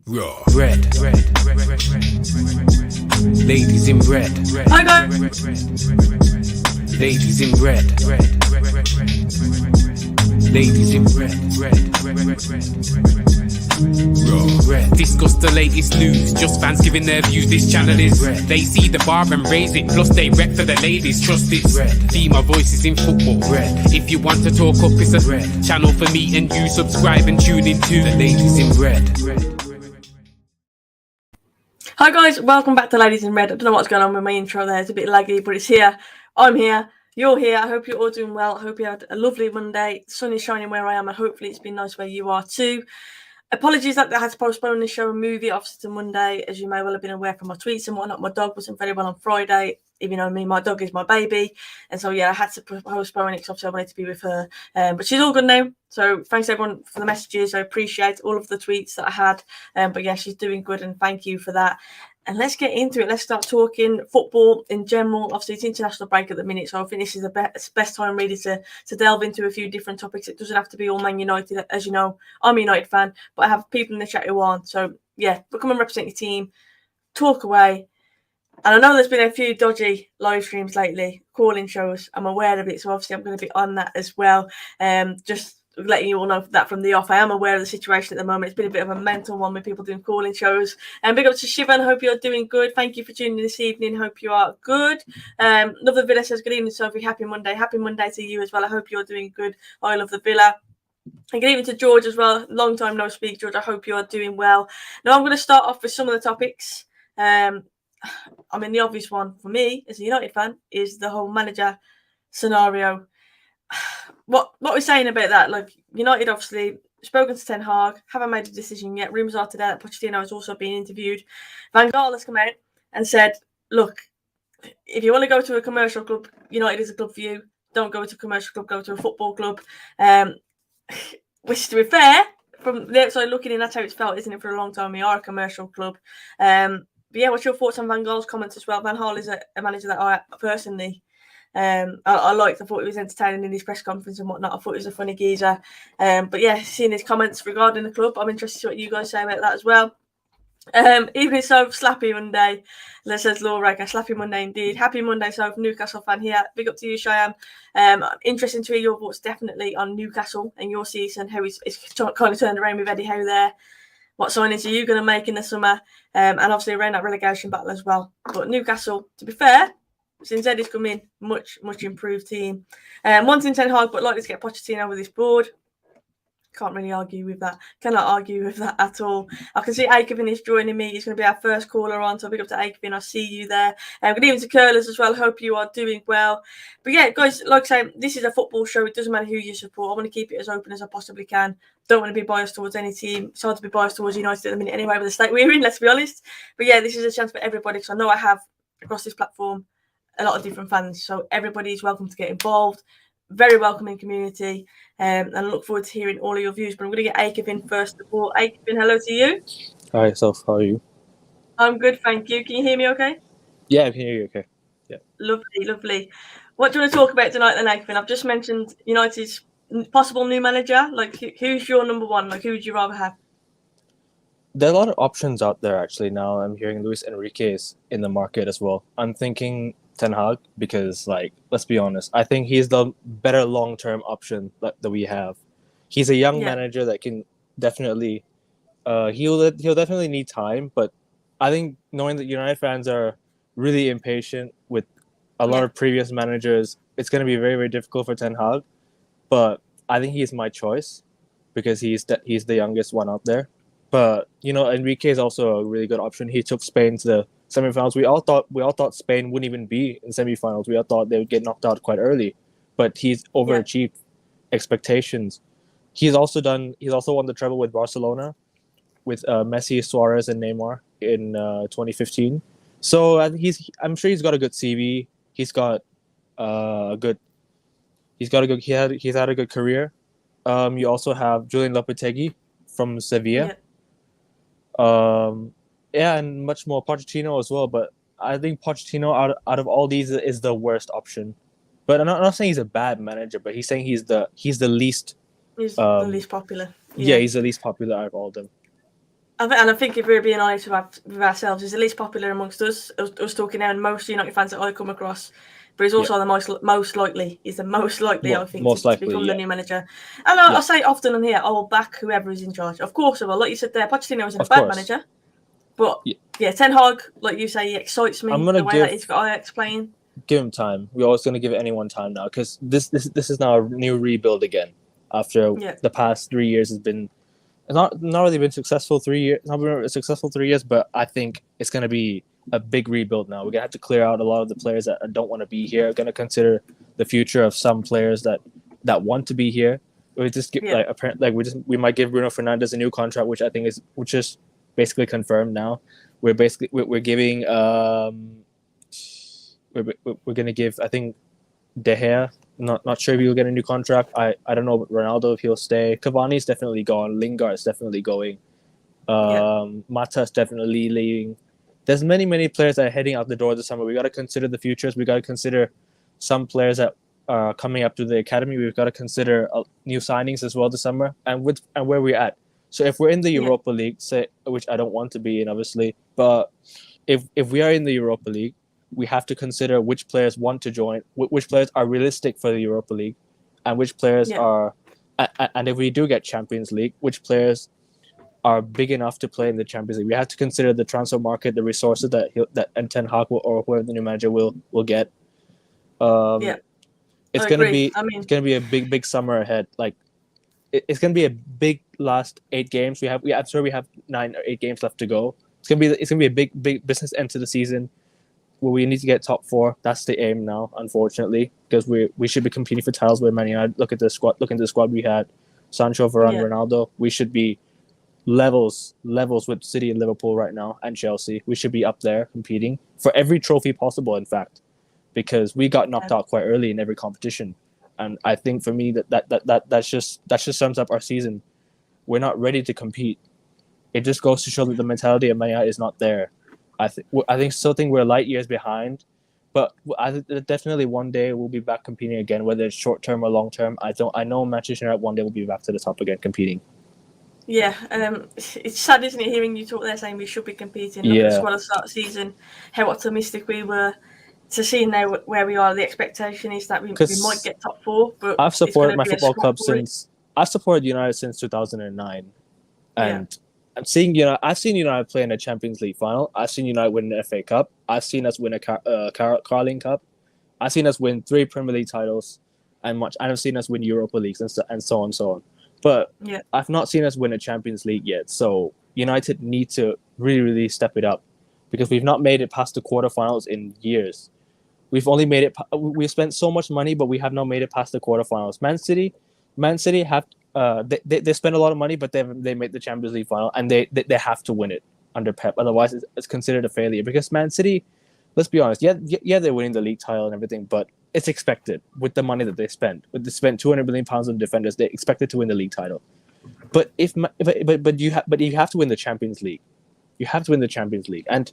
Raw. Red. Ladies in red. Hi guys. Ladies in red. Ladies in red. Raw. Red. Discuss the latest news. Just fans giving their views. This channel is red. They see the bar and raise it. Plus they rep for the ladies. Trust it's red. Female voices in football. Red. If you want to talk up, it's a red channel for me and you. Subscribe and tune into the Ladies in Red. Hi guys, welcome back to Ladies in Red. I don't know what's going on with my intro there. It's a bit laggy, but it's here. I'm here. You're here. I hope you're all doing well. I hope you had a lovely Monday. The sun is shining where I am, and hopefully it's been nice where you are too. Apologies that I had to postpone this show and move it obviously to Monday. As you may well have been aware from my tweets and whatnot, my dog wasn't very well on Friday. Even though my dog is my baby. And so, yeah, I had to postpone it because obviously I wanted to be with her. But she's all good now. So thanks everyone for the messages. I appreciate all of the tweets that I had. But yeah, she's doing good and thank you for that. And let's get into it. Let's start talking football in general. Obviously, it's international break at the minute, so I think this is the best time really to delve into a few different topics. It doesn't have to be all Man United. As you know, I'm a United fan, but I have people in the chat who aren't. So, yeah, come and represent your team. Talk away. And I know there's been a few dodgy live streams lately, calling shows. I'm aware of it, so obviously I'm going to be on that as well. Just letting you all know that from the off. I am aware of the situation at the moment. It's been a bit of a mental one with people doing calling shows. And big up to Shivan. Hope you're doing good. Thank you for tuning in this evening. Hope you are good. Love the Villa says, good evening, Sophie. Happy Monday. Happy Monday to you as well. I hope you're doing good. I love the Villa. And good evening to George as well. Long time no speak, George. I hope you're doing well. Now I'm going to start off with some of the topics. I mean, the obvious one for me as a United fan is the whole manager scenario. What we're saying about that, like United obviously spoken to Ten Hag, haven't made a decision yet. Rumours are today that Pochettino is also being interviewed. Van Gaal has come out and said, look, if you want to go to a commercial club, United is a club for you. Don't go to a commercial club, go to a football club. Which, to be fair, from the outside looking in, that's how it's felt, isn't it? For a long time, we are a commercial club. But yeah, what's your thoughts on Van Gaal's comments as well? Van Gaal is a manager that I personally I liked. I thought he was entertaining in his press conference and whatnot. I thought he was a funny geezer. But yeah, seeing his comments regarding the club, I'm interested to see what you guys say about that as well. Evening, so Slappy Monday. That says Laura Raker. Slappy Monday indeed. Happy Monday, so Newcastle fan here. Big up to you, Cheyenne. Interesting to hear your thoughts definitely on Newcastle and your season. How it's kind of turned around with Eddie Howe there. What signings are you going to make in the summer? And obviously around that relegation battle as well. But Newcastle, to be fair, since Eddie's come in, much improved team. Wanting Ten Hag, but likely to get Pochettino with this board. Can't really argue with that. Cannot argue with that at all. I can see Aikevin is joining me. He's going to be our first caller on. So big up to Aikevin. I'll see you there. Good evening to Curlers as well. Hope you are doing well. But yeah, guys, like I say, this is a football show. It doesn't matter who you support. I want to keep it as open as I possibly can. Don't want to be biased towards any team. It's hard to be biased towards United at the minute anyway with the state we're in, let's be honest. But yeah, this is a chance for everybody because I know I have across this platform a lot of different fans. So everybody's welcome to get involved. Very welcoming community, and I look forward to hearing all of your views. But I'm going to get Aikevin first of all. Aikevin, hello to you. Hi, Soph. How are you? I'm good, thank you. Can you hear me okay? Yeah, I can hear you okay. Yeah. Lovely. What do you want to talk about tonight then, Aikevin? I've just mentioned United's possible new manager. Like, who's your number one? Like, who would you rather have? There are a lot of options out there, actually, now. I'm hearing Luis Enrique is in the market as well. I'm thinking Ten Hag because, like, let's be honest, I think he's the better long-term option that we have. He's a young manager that can definitely he'll definitely need time, but I think knowing that United fans are really impatient with a lot of previous managers, it's going to be very, very difficult for Ten Hag. But I think he's my choice because he's the youngest one out there. But Enrique is also a really good option. He took Spain to the semifinals. We all thought Spain wouldn't even be in semifinals. We all thought they would get knocked out quite early, but he's overachieved expectations. He's also won the treble with Barcelona, with Messi, Suarez, and Neymar in 2015. So I'm sure he's got a good CV. He's had a good career. You also have Julian Lopetegui from Sevilla. And much more Pochettino as well. But I think Pochettino out of all these is the worst option. But I'm not saying he's a bad manager, but he's saying he's the least. He's the least popular. Yeah, he's the least popular out of all of them. I think if we're being honest with ourselves, he's the least popular amongst us talking now, and most United fans that I come across. But he's also the most likely. He's the most likely, I think, Most to likely, become yeah. the new manager. And I say often on here, I will back whoever is in charge. Of course I will. Like you said there, Pochettino isn't a bad manager. But yeah, Ten Hag, like you say, he excites me the way that he's got to explain. Give him time. We're always going to give anyone time now because this is now a new rebuild again. After the past 3 years has been not really been successful 3 years, not been successful 3 years, but I think it's going to be a big rebuild now. We're gonna have to clear out a lot of the players that don't want to be here. We're gonna consider the future of some players that want to be here. We just give we might give Bruno Fernandes a new contract, which I think is basically confirmed now. We're giving we're gonna give, I think, De Gea. Not sure if he'll get a new contract. I don't know about Ronaldo if he'll stay. Cavani's definitely gone. Lingard's definitely going. Mata's definitely leaving. There's many players that are heading out the door this summer. We got to consider the futures. We got to consider some players that are coming up to the academy. We've got to consider new signings as well this summer, and where we're at. So if we're in the Europa League, which I don't want to be in, obviously, but if we are in the Europa League, we have to consider which players want to join, which players are realistic for the Europa League, and which players are. And if we do get Champions League, which players are big enough to play in the Champions League. We have to consider the transfer market, the resources that Ten Hag or whoever the new manager will get. It's gonna be a big summer ahead. Like it's gonna be a big last 8 games. We have 9 or 8 games left to go. It's gonna be a big business end to the season where we need to get top 4. That's the aim now, unfortunately, because we should be competing for titles with Man United. Look at the squad. Look at the squad we had: Sancho, Varane, Ronaldo. We should be levels with City and Liverpool right now, and Chelsea. We should be up there competing for every trophy possible, in fact, because we got knocked out quite early in every competition. And I think for me that just sums up our season. We're not ready to compete. It just goes to show that the mentality of Maya is not there. I still think we're light years behind, but definitely one day we'll be back competing again, whether it's short term or long term. I know Manchester United one day will be back to the top again competing. Yeah, it's sad, isn't it, hearing you talk there saying we should be competing. Look at the squad at the start of the season, how optimistic we were to see now where we are. The expectation is that we might get top 4. But I've supported my football club I've supported United since 2009, and I've seen United play in a Champions League final. I've seen United win an FA Cup. I've seen us win a Carling Cup. I've seen us win 3 Premier League titles, and I've seen us win Europa Leagues and so on. But I've not seen us win a Champions League yet. So United need to really step it up, because we've not made it past the quarterfinals in years. We've only made it. We've spent so much money, but we have not made it past the quarterfinals. Man City have they spend a lot of money, but they made the Champions League final, and they have to win it under Pep. Otherwise, it's considered a failure. Because Man City, let's be honest, they're winning the league title and everything, but it's expected with the money that they spent. They spent £200 million on defenders. They expected to win the league title. But you have to win the Champions League. You have to win the Champions League, and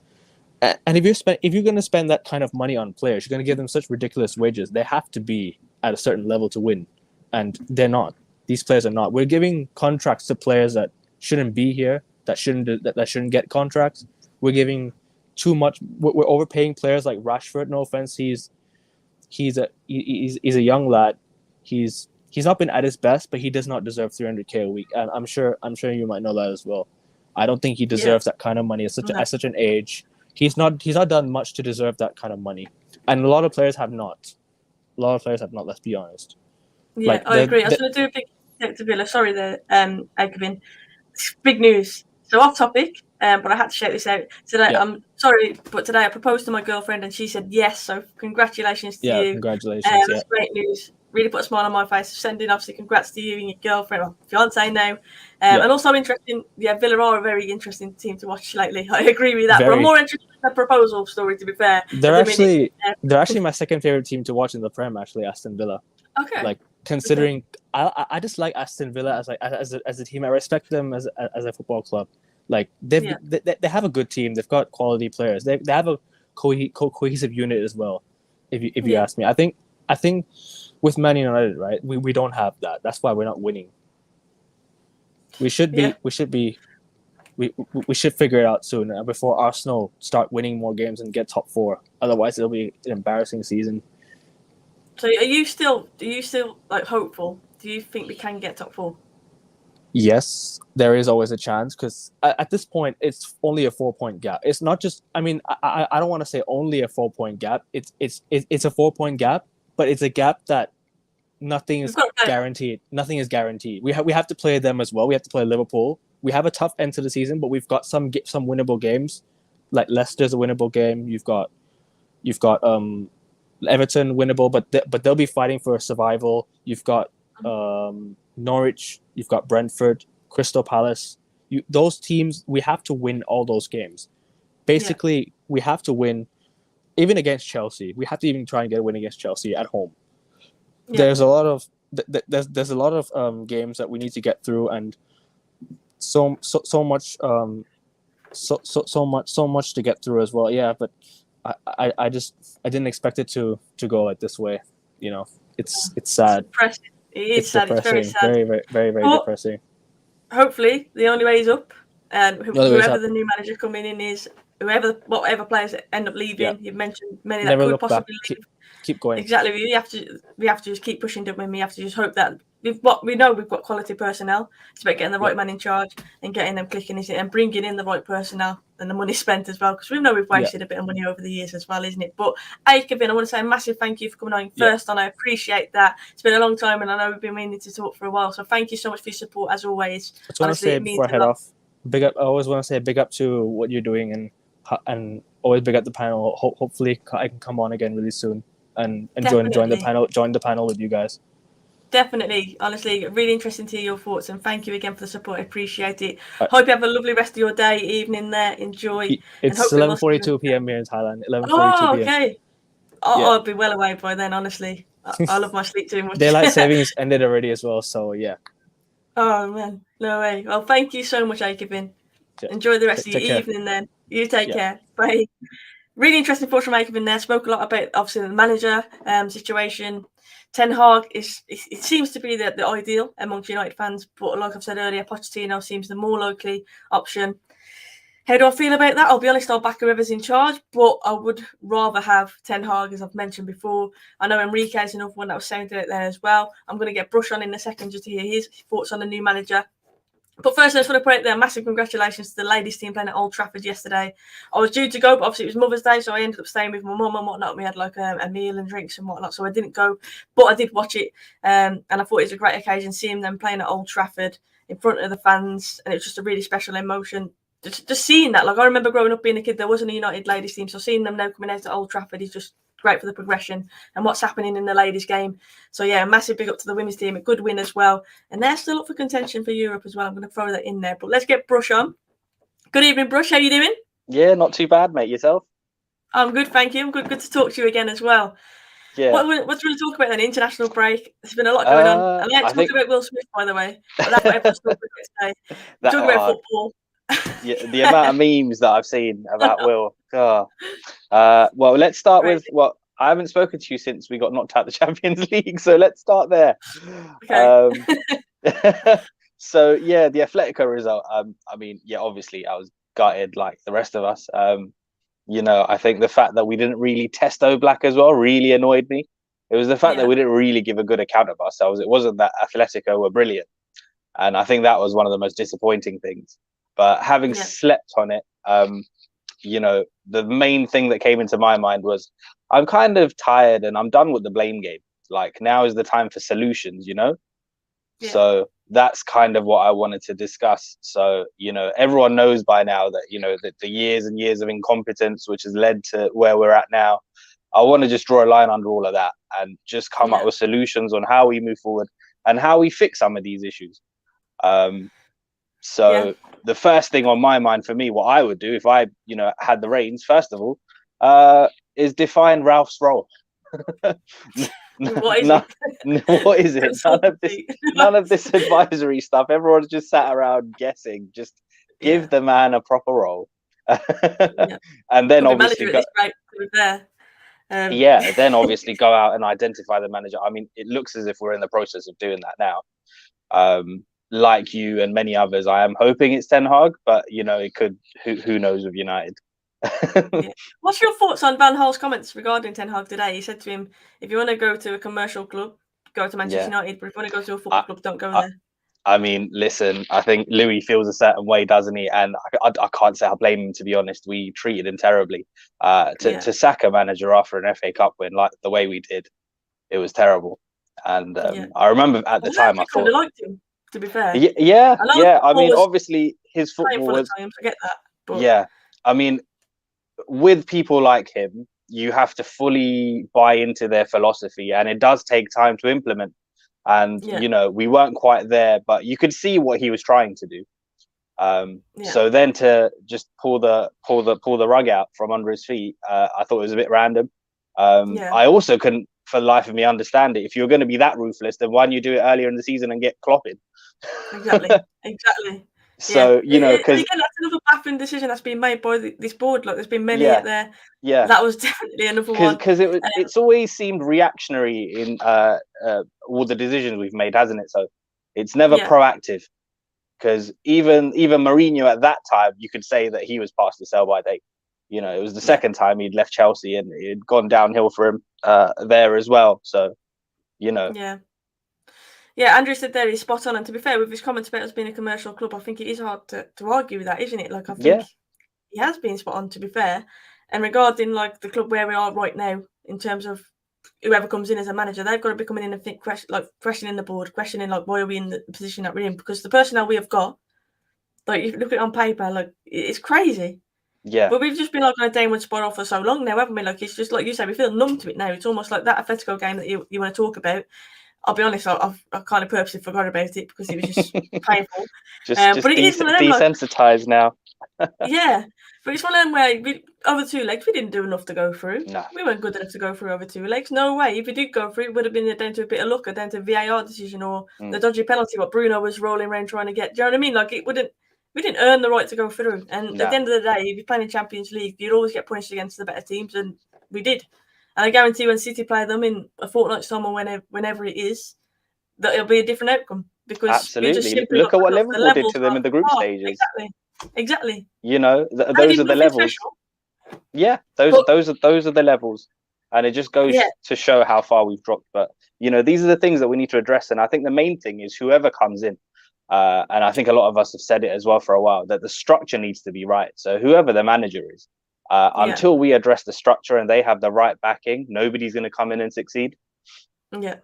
if you're going to spend that kind of money on players, you're going to give them such ridiculous wages. They have to be at a certain level to win, and they're not. These players are not. We're giving contracts to players that shouldn't be here, that shouldn't get contracts. We're giving too much. We're overpaying players like Rashford. No offense, he's a young lad. He's not been at his best, but he does not deserve 300k a week, and I'm sure you might know that as well. I don't think he deserves that kind of money at such an age. He's not done much to deserve that kind of money, and a lot of players have not. Let's be honest. Yeah, I agree. I was going to do a big step to Villa. Sorry, Agavin. Big news. So off topic, but I had to shout this out today. I'm sorry, but today I proposed to my girlfriend and she said yes. So congratulations to you. Yeah, congratulations. That's great news. Really put a smile on my face. Sending obviously congrats to you and your girlfriend, or fiance now. And also interesting. Yeah, Villa are a very interesting team to watch lately. I agree with that. But I'm more interested in the proposal story. To be fair, they're actually my second favorite team to watch in the Prem. Actually, Aston Villa. Okay. Like considering, I just like Aston Villa as a team. I respect them as a football club. Like they have a good team. They've got quality players. They have a cohesive unit as well. If you ask me, I think with Man United, right, we don't have that. That's why we're not winning. We should be we should figure it out soon before Arsenal start winning more games and get top 4. Otherwise, it'll be an embarrassing season. So are you still like hopeful? Do you think we can get top 4? Yes, there is always a chance because at this point it's only a 4-point gap. It's not just. I mean, I don't want to say only a 4-point gap. It's a 4-point gap, but it's a gap that nothing is guaranteed. Nothing is guaranteed. We have to play them as well. We have to play Liverpool. We have a tough end to the season, but we've got some winnable games. Like Leicester's a winnable game. You've got Everton winnable, but they'll be fighting for survival. You've got Norwich. You've got Brentford, Crystal Palace. Those teams, we have to win all those games. Basically, we have to win, even against Chelsea. We have to even try and get a win against Chelsea at home. Yeah. There's a lot of games that we need to get through, and so much to get through as well. Yeah, but I didn't expect it to go like this way. You know, it's sad. It is sad. Depressing. It's very sad. Very, very, very, very depressing. Hopefully, the only way is up. And whoever the new manager coming in is, whatever players end up leaving. Yeah. You've mentioned many that could possibly leave. Keep going. Exactly. We have to just keep pushing them, and we have to just hope that we've got quality personnel. It's about getting the right man in charge and getting them clicking, and bringing in the right personnel and the money spent as well, because we know we've wasted a bit of money over the years as well, isn't it? But Kevin, I want to say a massive thank you for coming on first on. I appreciate that. It's been a long time, and I know we've been meaning to talk for a while. So thank you so much for your support as always. I just want to say before I head off, big up. I always want to say big up to what you're doing, and always big up the panel. Hopefully, I can come on again really soon and join the panel with you guys. Definitely, honestly, really interesting to hear your thoughts, and thank you again for the support. I appreciate it. Hope you have a lovely rest of your day, evening there. Enjoy. It's 11:42 p.m. here in Thailand. 11:42 p.m. Oh, okay. I'll be well away by then, honestly. I love my sleep too much. Daylight savings ended already as well, so yeah. Oh, man. No way. Well, thank you so much, Aikavin. Enjoy the rest of your evening then. You take care. Bye. Really interesting thoughts from Aikavin there. Spoke a lot about, obviously, the manager situation. Ten Hag it seems to be the ideal amongst United fans, but like I've said earlier, Pochettino seems the more likely option. How do I feel about that? I'll be honest, I'll back whoever's in charge, but I would rather have Ten Hag, as I've mentioned before. I know Enrique is another one that was sounded out there as well. I'm going to get Brush on in a second just to hear his thoughts on the new manager. But first, I just want to put out there massive congratulations to the ladies team playing at Old Trafford yesterday. I was due to go, but obviously it was Mother's Day, so I ended up staying with my mum and whatnot. We had like a meal and drinks and whatnot, so I didn't go, but I did watch it, and I thought it was a great occasion seeing them playing at Old Trafford in front of the fans, and it was just a really special emotion. Just seeing that, like I remember growing up being a kid, there wasn't a United ladies team, so seeing them now coming out to Old Trafford is just great for the progression and what's happening in the ladies game. So yeah, massive big up to the women's team, a good win as well, and they're still up for contention for Europe as well. I'm going to throw that in there, but let's get Brush on. Good evening, Brush. How you doing? Yeah, not too bad, mate. Yourself? I'm good, thank you. I'm good to talk to you again as well. Yeah. What do you want to talk about then? International break. There's been a lot going on. I like to talk about Will Smith, by the way. But that's what everyone's talking about today. Talk about football. Yeah, the amount of memes that I've seen about Will. Oh. Well, let's start with what I haven't spoken to you since we got knocked out the Champions League, so let's start there. Okay. So yeah, the Atletico result. I mean, yeah, obviously I was gutted like the rest of us. You know, I think the fact that we didn't really test Oblak as well really annoyed me. It was the fact that we didn't really give a good account of ourselves. It wasn't that Atletico were brilliant, and I think that was one of the most disappointing things. But having slept on it, you know, the main thing that came into my mind was I'm kind of tired and I'm done with the blame game. Like now is the time for solutions, you know? Yeah. So that's kind of what I wanted to discuss. So, you know, everyone knows by now that, you know, that the years and years of incompetence, which has led to where we're at now, I want to just draw a line under all of that and just come up with solutions on how we move forward and how we fix some of these issues. So the first thing on my mind for me, what I would do if I, you know, had the reins, first of all, is define Ralph's role. What is it? None of this advisory stuff. Everyone's just sat around guessing. Just give the man a proper role. And then obviously then obviously go out and identify the manager. I mean, it looks as if we're in the process of doing that now. like you and many others, I am hoping it's Ten Hag, but it could. Who knows with United? Yeah. What's your thoughts on Van Gaal's comments regarding Ten Hag today? He said to him, "If you want to go to a commercial club, go to Manchester Yeah. United. But if you want to go to a football club, don't go I, there." I mean, listen, I think Louis feels a certain way, doesn't he? And I can't say I blame him, to be honest. We treated him terribly. To sack a manager after an FA Cup win, like the way we did, it was terrible. And I remember at the time, I kind thought, of liked him. To be fair, yeah. I mean, was obviously, his football painful at was, times. I get that, but yeah. I mean, with people like him, you have to fully buy into their philosophy, and it does take time to implement. And we weren't quite there, but you could see what he was trying to do. So then to just pull the rug out from under his feet, I thought it was a bit random. I also couldn't, for the life of me, understand it. If you're going to be that ruthless, then why don't you do it earlier in the season and get clopping? Exactly. So because again, that's another baffling decision that's been made by this board. Like, there's been many out there. Yeah, that was definitely another one. Because it's always seemed reactionary in all the decisions we've made, hasn't it? So it's never proactive. Because even Mourinho at that time, you could say that he was past the sell-by date. It was the second time he'd left Chelsea, and it had gone downhill for him there as well. So, Yeah, Andrew said there he's spot on. And to be fair, with his comments about us being a commercial club, I think it is hard to argue with that, isn't it? Like, I think he has been spot on, to be fair. And regarding like the club where we are right now, in terms of whoever comes in as a manager, they've got to be coming in and think, questioning the board, questioning like why are we in the position that we're in? Because the personnel we have got, like, if you look at it on paper, like, it's crazy. Yeah. But we've just been like on a downward spiral for so long now, haven't we? Like, it's just like you say, we feel numb to it now. It's almost like that Atletico game that you want to talk about. I'll be honest, I've kind of purposely forgot about it because it was just painful. Just but it is one of them, desensitized now. Yeah, but it's one of them where over 2 legs, we didn't do enough to go through. No. We weren't good enough to go through over 2 legs. No way. If we did go through, it would have been down to a bit of luck or down to a VAR decision or the dodgy penalty what Bruno was rolling around trying to get. Do you know what I mean? Like, we didn't earn the right to go through. And at the end of the day, if you're playing in Champions League, you'd always get punished against the better teams, and we did. And I guarantee when City play them in a fortnight's time or whenever it is, that it'll be a different outcome. Because absolutely, look at what Liverpool did to them in the group stages. Exactly. Those are the levels. Special. Yeah, those are the levels, and it just goes to show how far we've dropped. But these are the things that we need to address, and I think the main thing is whoever comes in, and I think a lot of us have said it as well for a while, that the structure needs to be right. So whoever the manager is, until we address the structure and they have the right backing, nobody's going to come in and succeed. Yeah.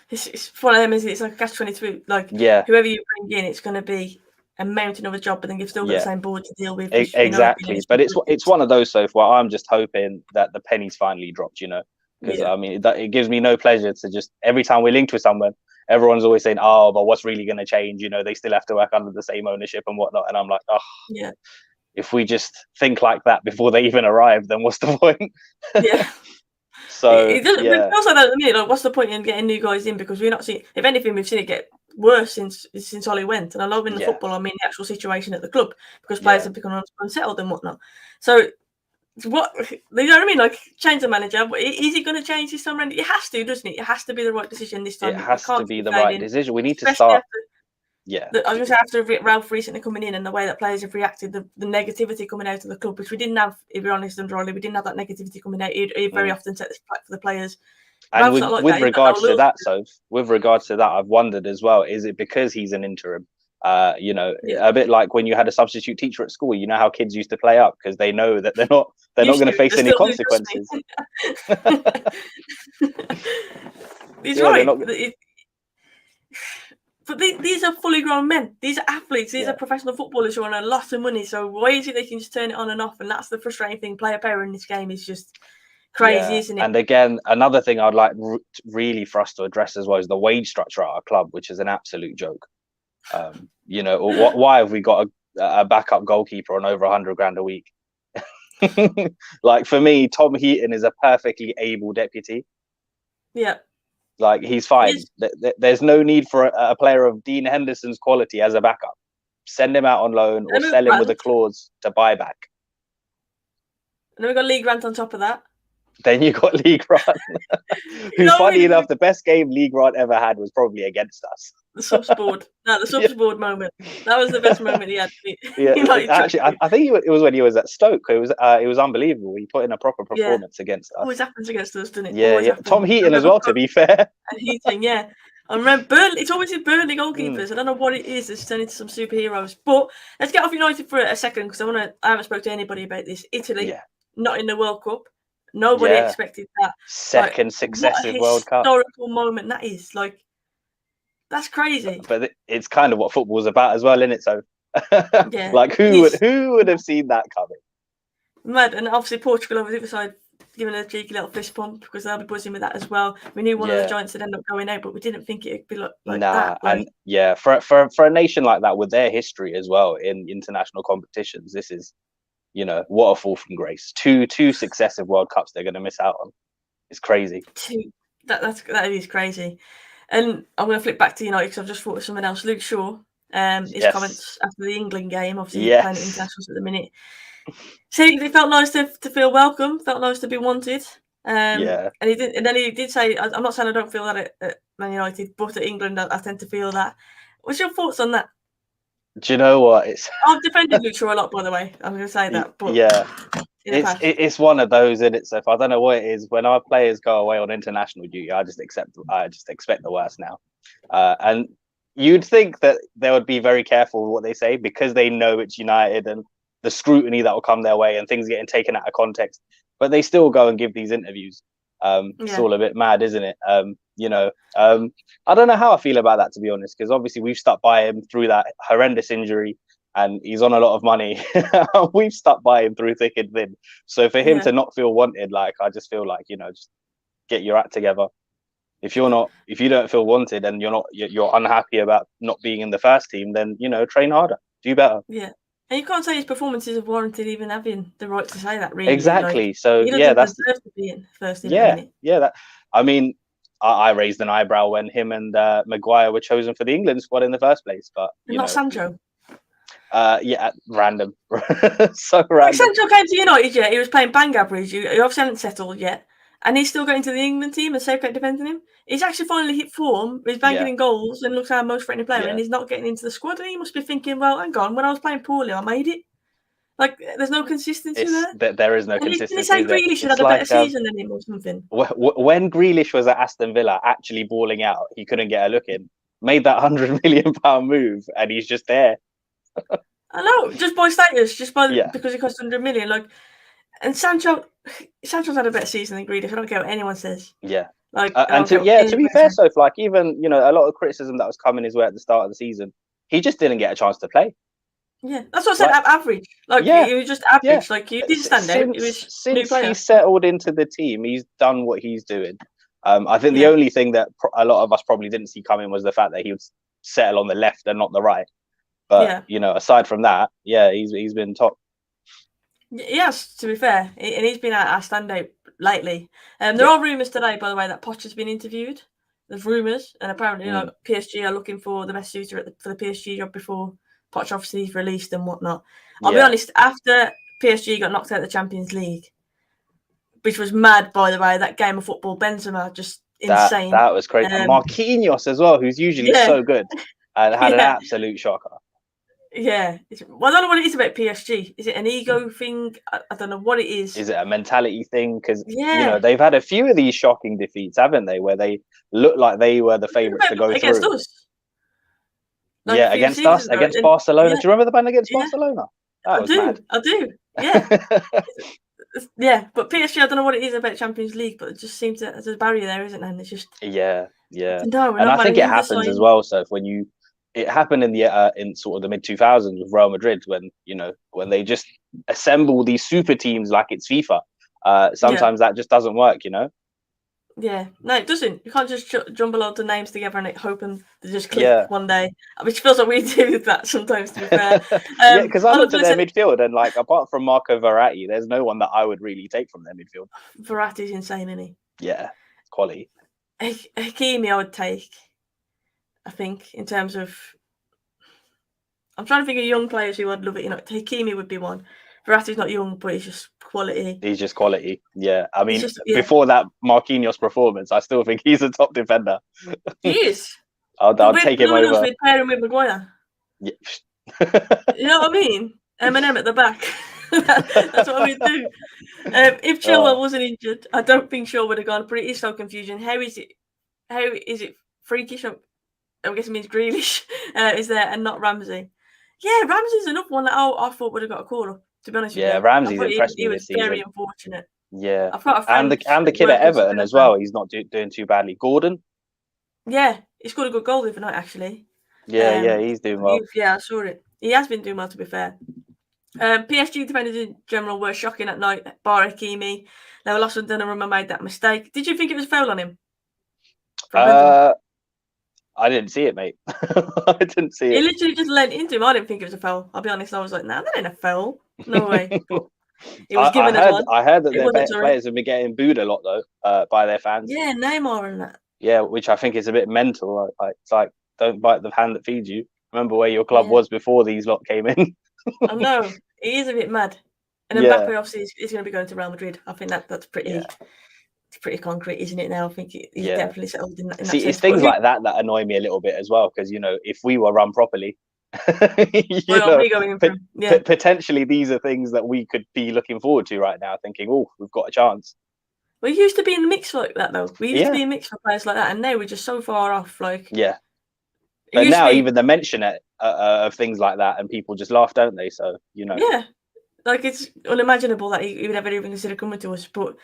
It's one of them, is it's like a catch-22. Like, whoever you bring in, it's going to be a mountain of a job, but then you've still got the same board to deal with. Exactly, but it's one of those so far. I'm just hoping that the penny's finally dropped, because I mean it gives me no pleasure to just every time we're linked with someone, everyone's always saying, "Oh, but what's really going to change? They still have to work under the same ownership and whatnot." And I'm like, "Oh, if we just think like that before they even arrive, then what's the point?" So it feels like that at the minute. Like, what's the point in getting new guys in? Because we're not seeing. If anything, we've seen it get worse since Ollie went. And I love in the football, I mean the actual situation at the club, because players have become unsettled and whatnot. So what, you know what I mean? Like, change the manager. Is he going to change this time around? It has to, doesn't it? It has to be the right decision this time. It has to be the right decision. We need to start. I was going to say, after Ralph recently coming in and the way that players have reacted, the negativity coming out of the club, which we didn't have, if you're honest and dryly, we didn't have that negativity coming out. He'd very often set this back for the players. And with regards to that, I've wondered as well, is it because he's an interim? A bit like when you had a substitute teacher at school, how kids used to play up because they know that they're not going to face any consequences. He's right. But these are fully grown men. These are athletes. These are professional footballers who are on a lot of money. So why is it they can just turn it on and off? And that's the frustrating thing. Player power in this game is just crazy, isn't it? And again, another thing I'd like really for us to address as well is the wage structure at our club, which is an absolute joke. Why have we got a backup goalkeeper on over 100 grand a week? Like, for me, Tom Heaton is a perfectly able deputy. Yeah. Like, he's fine. There's no need for a player of Dean Henderson's quality as a backup. Send him out on loan or sell him with a clause to buy back. And then we've got Lee Grant on top of that. Then you got Lee Grant. Who, funny enough, the best game Lee Grant ever had was probably against us. The subs board. No, the subs board moment. That was the best moment he had. Yeah, actually, trophy. I think it was when he was at Stoke. It was unbelievable. He put in a proper performance against us. Always happens against us, doesn't it? Yeah, Always yeah. happens. Tom Heaton as well, to be fair. And Heating, yeah. I remember Burnley. It's always in Burnley goalkeepers. I don't know what it is. It's turned into some superheroes. But let's get off United for a second because I haven't spoken to anybody about this. Italy, not in the World Cup. Nobody expected that. Second successive World Cup. Historical moment that is. Like, that's crazy. But it's kind of what football's about as well, isn't it? So, like, who would have seen that coming? Mad. And obviously Portugal over the other side giving a cheeky little fist pump because they'll be buzzing with that as well. We knew one of the giants would end up going out, but we didn't think it'd be like that. And for a nation like that with their history as well in international competitions, this is, what a fall from grace. Two successive World Cups they're going to miss out on. It's crazy. That is crazy. And I'm going to flip back to United because I've just thought of something else. Luke Shaw, his comments after the England game, obviously playing at internationals at the minute. So it felt nice to feel welcome, felt nice to be wanted. And he did say, I'm not saying I don't feel that at Man United, but at England I tend to feel that. What's your thoughts on that? Do you know what? I've defended Luke Shaw a lot, by the way. I'm going to say that. But it's one of those, isn't it? So if I don't know what it is, when our players go away on international duty, I just expect the worst now. And you'd think that they would be very careful with what they say because they know it's United and the scrutiny that will come their way and things getting taken out of context, but they still go and give these interviews. It's all a bit mad, isn't it? I don't know how I feel about that, to be honest, because obviously we've stuck by him through that horrendous injury and he's on a lot of money. We've stuck by him through thick and thin. So for him to not feel wanted, like, I just feel like, just get your act together. If you don't feel wanted and you're unhappy about not being in the first team, then, train harder, do better. Yeah. And you can't say his performances have warranted even having the right to say that, really. Exactly. Like, so he doesn't deserve to be in first team. I raised an eyebrow when him and Maguire were chosen for the England squad in the first place, but not Sancho. Random. So random. Sancho came to United, he was playing bang average. He obviously hadn't settled yet, and he's still going to the England team and Southgate defending him. He's actually finally hit form. He's banging in goals and looks like our most threatening player, and he's not getting into the squad. And he must be thinking, well, hang on, when I was playing poorly, I made it. Like, there's no consistency there. There is no consistency. He's saying Grealish should have a better season than him or something. When Grealish was at Aston Villa, actually balling out, he couldn't get a look in. Made that £100 million move, and he's just there. I know, just by status, because he cost 100 million. Like, and Sancho's had a better season than Grealish. I don't care what anyone says. Yeah. Like, to be fair, so like even a lot of criticism that was coming his way at the start of the season, he just didn't get a chance to play. Yeah, that's what I said. Average, like he was just average. Like you did stand out. Since he settled into the team, he's done what he's doing. I think the only thing that a lot of us probably didn't see coming was the fact that he would settle on the left and not the right. But aside from that, he's been top. Yes, to be fair, and he's been our standout lately. There are rumours today, by the way, that Poch has been interviewed. There's rumours, and apparently, PSG are looking for the best suitor for the PSG job before Poch obviously is released and whatnot. I'll be honest, after PSG got knocked out of the Champions League, which was mad, by the way, that game of football, Benzema, just insane. That was crazy. And Marquinhos as well, who's usually so good, and had an absolute shocker. Yeah. Well, I don't know what it is about PSG. Is it an ego thing? I don't know what it is. Is it a mentality thing? Because, they've had a few of these shocking defeats, haven't they? Where they look like they were the favourites to go against through. Us. Like against us, against Barcelona. Do you remember the ban against Barcelona? I do. Yeah. Yeah, but PSG, I don't know what it is about Champions League, but it just seems that there's a barrier there, isn't there? And it's just... Yeah. No, and I think it happens as well. So it happened in the in sort of the mid 2000s with Real Madrid when they just assemble these super teams like it's FIFA. Sometimes that just doesn't work, Yeah, no, it doesn't. You can't just jumble loads of names together and hoping to just click one day. Which feels like we do that sometimes, to be fair. Because I looked at their midfield and, like, apart from Marco Verratti, there's no one that I would really take from their midfield. Verratti's insane, isn't he? Yeah, quality. Hakimi, I would take. I think in terms of, I'm trying to think of young players who I'd love it. Hakimi would be one. Verratti's not young, but he's just quality. He's just quality. Yeah, I mean, before that Marquinhos performance, I still think he's a top defender. He is. I'll take him Who else over. would pair him with Maguire? Yeah. You know what I mean? Eminem at the back. That's what we do. If Chilwell wasn't injured, I don't think Shaw would have gone. But it is so confusing. How is it freakish? I'm guessing means Grealish is there and not Ramsey. Yeah, Ramsey's another one that I thought would have got a call up. To be honest with you, Ramsey's I thought impressed he me was this very season. unfortunate. Yeah, I've got a friend and the kid at Everton as well. He's not doing too badly. Gordon. Yeah, he scored a good goal the other night actually. Yeah, he's doing well. Yeah, I saw it. He has been doing well, to be fair. PSG defenders in general were shocking at night. Bar Hakimi. They were lost when Donnarumma made that mistake. Did you think it was a foul on him? I didn't see it, mate. I didn't see it. He literally just leant into him. I didn't think it was a foul. I'll be honest. I was like, nah, that ain't a foul. No way. But it was given as one. I heard that their players have been getting booed a lot, though, by their fans. Yeah, Neymar and that. Yeah, which I think is a bit mental. Like it's like, don't bite the hand that feeds you. Remember where your club was before these lot came in. I know. He is a bit mad. And Mbappe obviously is going to be going to Real Madrid. I think that's pretty it's pretty concrete, isn't it now? I think he's definitely settled in that. See, it's things like that annoy me a little bit as well, because, if we were run properly, potentially these are things that we could be looking forward to right now, thinking, oh, we've got a chance. We used to be in the mix like that, though. We used to be in the mix for players like that, and now we're just so far off. Like, but now even the mention of things like that, and people just laugh, don't they? So yeah, like it's unimaginable that he would ever even consider coming to us. But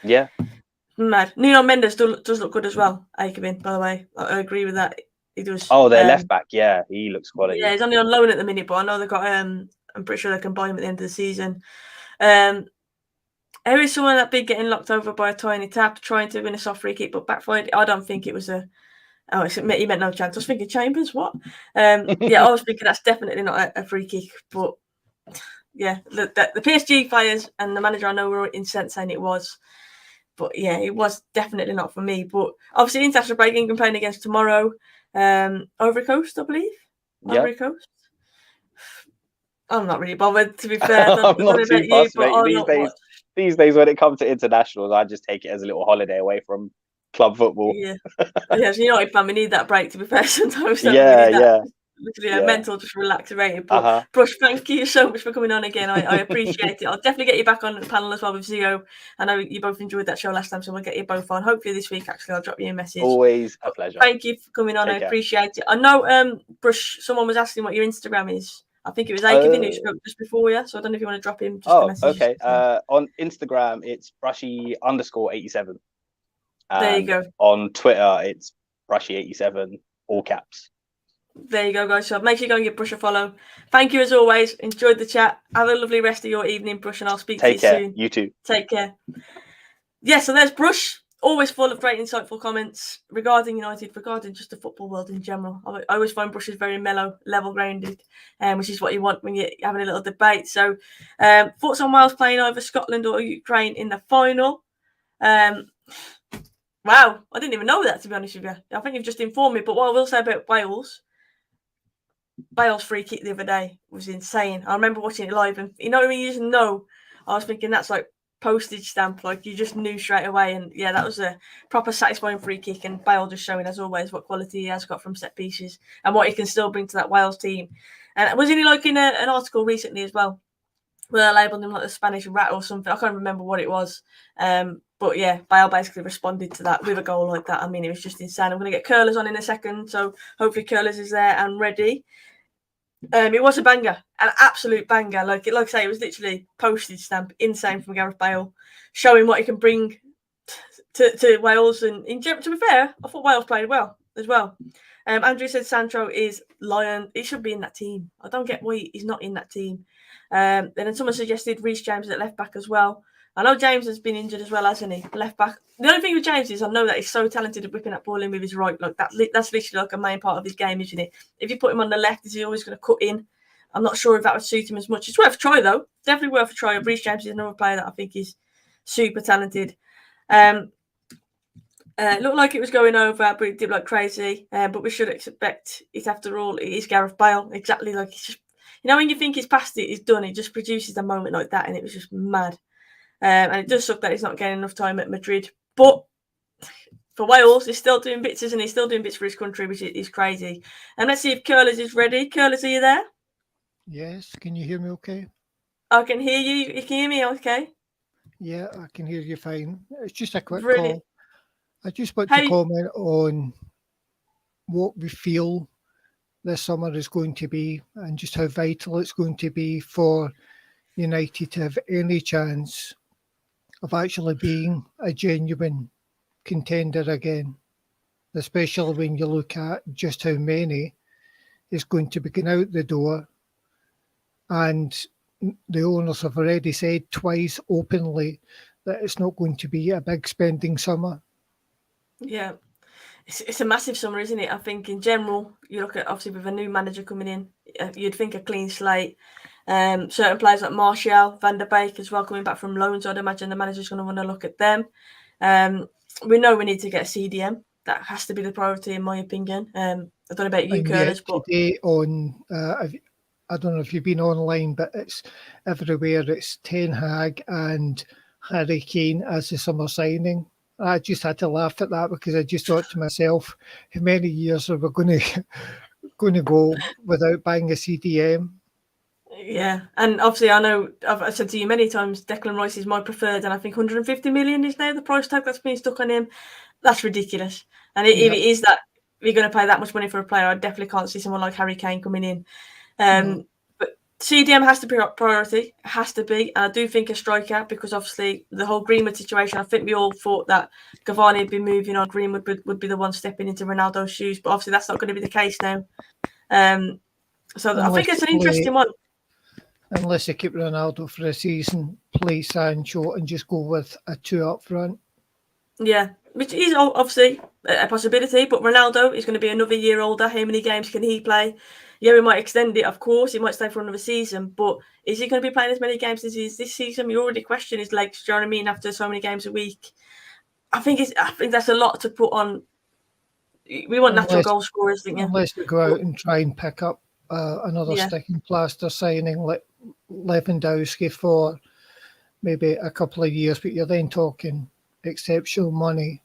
mad. Nuno Mendes does look good as well. Aikabin, by the way, I agree with that. He does. Oh, their left back, he looks quality. Yeah, he's only on loan at the minute, but I know they've got. I'm pretty sure they can buy him at the end of the season. There is someone that big getting locked over by a tiny tap, trying to win a soft free kick, but backfired. I don't think it was a. Oh, he meant no chance. I was thinking Chambers. What? I was thinking that's definitely not a free kick. But yeah, the PSG players and the manager I know were incensed saying it was. But yeah, it was definitely not for me. But obviously, international break, England playing against tomorrow. Ivory Coast, I believe. Ivory Coast. I'm not really bothered, to be fair. I'm not too fussed, mate. These days, when it comes to internationals, I just take it as a little holiday away from club football. Yeah, as a United fan, we need that break, to be fair. Sometimes, literally a mental, just relaxated. But Brush, thank you so much for coming on again. I appreciate it. I'll definitely get you back on the panel as well with Zio. I know you both enjoyed that show last time, so we'll get you both on. Hopefully this week, actually, I'll drop you a message. Always a pleasure. Thank you for coming on. I appreciate it. I know, Brush, someone was asking what your Instagram is. I think it was Aikavin who spoke just before you, so I don't know if you want to drop him just a message. Okay. On Instagram, it's brushy_87. There you go. On Twitter, it's brushy87, all caps. There you go, guys. So make sure you go and give Brush a follow. Thank you as always. Enjoyed the chat. Have a lovely rest of your evening, Brush, and I'll speak to you soon. You too. Take care. Yeah, so there's Brush. Always full of great, insightful comments regarding United, regarding just the football world in general. I always find Brush is very mellow, level-grounded, which is what you want when you're having a little debate. So, thoughts on Wales playing either Scotland or Ukraine in the final? Wow, I didn't even know that, to be honest with you. I think you've just informed me. But what I will say about Wales free kick the other day was insane. I remember watching it live, and when you just know, I was thinking that's like postage stamp, like you just knew straight away. And yeah, that was a proper satisfying free kick, and Bale just showing as always what quality he has got from set pieces and what he can still bring to that Wales team. And wasn't he like in an article recently as well where they labelled him like the Spanish rat or something? I can't remember what it was, but yeah, Bale basically responded to that with a goal like that. I mean, it was just insane. I'm going to get Curlers on in a second, so hopefully Curlers is there and ready. It was a banger, an absolute banger. Like I say, it was literally postage stamp, insane from Gareth Bale, showing what he can bring to Wales. And to be fair, I thought Wales played well as well. Andrew said Sancho is lion. He should be in that team. I don't get why he's not in that team. And then someone suggested Reece James at left back as well. I know James has been injured as well, hasn't he? Left back. The only thing with James is I know that he's so talented at whipping that ball in with his right. Like that's literally like a main part of his game, isn't it? If you put him on the left, is he always going to cut in? I'm not sure if that would suit him as much. It's worth a try though. Definitely worth a try. Reece James is another player that I think is super talented. Looked like it was going over, but it did like crazy. But we should expect it after all. It is Gareth Bale. Exactly like it's just when you think he's past it, he's done. He just produces a moment like that, and it was just mad. And it does suck that he's not getting enough time at Madrid. But for Wales. He's still doing bits, isn't he? He's still doing bits for his country, which is crazy. And let's see if Curlers is ready. Curlers, are you there? Yes, can you hear me okay? I can hear you. You can hear me okay? Yeah, I can hear you fine. It's just a quick Brilliant. call. I just want Hey. to comment on what we feel this summer is going to be and just how vital it's going to be for United to have any chance of actually being a genuine contender again, especially when you look at just how many is going to be going out the door. And the owners have already said twice openly that it's not going to be a big spending summer. Yeah. It's a massive summer, isn't it? I think in general, you look at obviously with a new manager coming in, you'd think a clean slate. Certain players like Martial, Van der Beek as well coming back from loans. I'd imagine the manager's going to want to look at them. We know we need to get a CDM. That has to be the priority, in my opinion. I don't know about you, Curtis, but today on, I don't know if you've been online, but it's everywhere. It's Ten Hag and Harry Kane as the summer signing. I just had to laugh at that because I just thought to myself, how many years are we going to go without buying a CDM? Yeah, and obviously I know I've said to you many times, Declan Rice is my preferred, and I think 150 million is now the price tag that's been stuck on him. That's ridiculous. And if it is that you're going to pay that much money for a player, I definitely can't see someone like Harry Kane coming in. But CDM has to be a priority. It has to be. And I do think a striker, because obviously the whole Greenwood situation, I think we all thought that Cavani would be moving on. Greenwood would be the one stepping into Ronaldo's shoes. But obviously that's not going to be the case now. So I think it's an interesting one. Unless you keep Ronaldo for a season, play Sancho and just go with a two up front. Yeah, which is obviously a possibility, but Ronaldo is going to be another year older. How many games can he play? Yeah, we might extend it, of course. He might stay for another season, but is he going to be playing as many games as he is this season? You already question his legs, do you know what I mean, after so many games a week. I think that's a lot to put on. We want natural goal scorers, don't you? Unless we go out and try and pick up another sticking plaster signing like Lewandowski for maybe a couple of years, but you're then talking exceptional money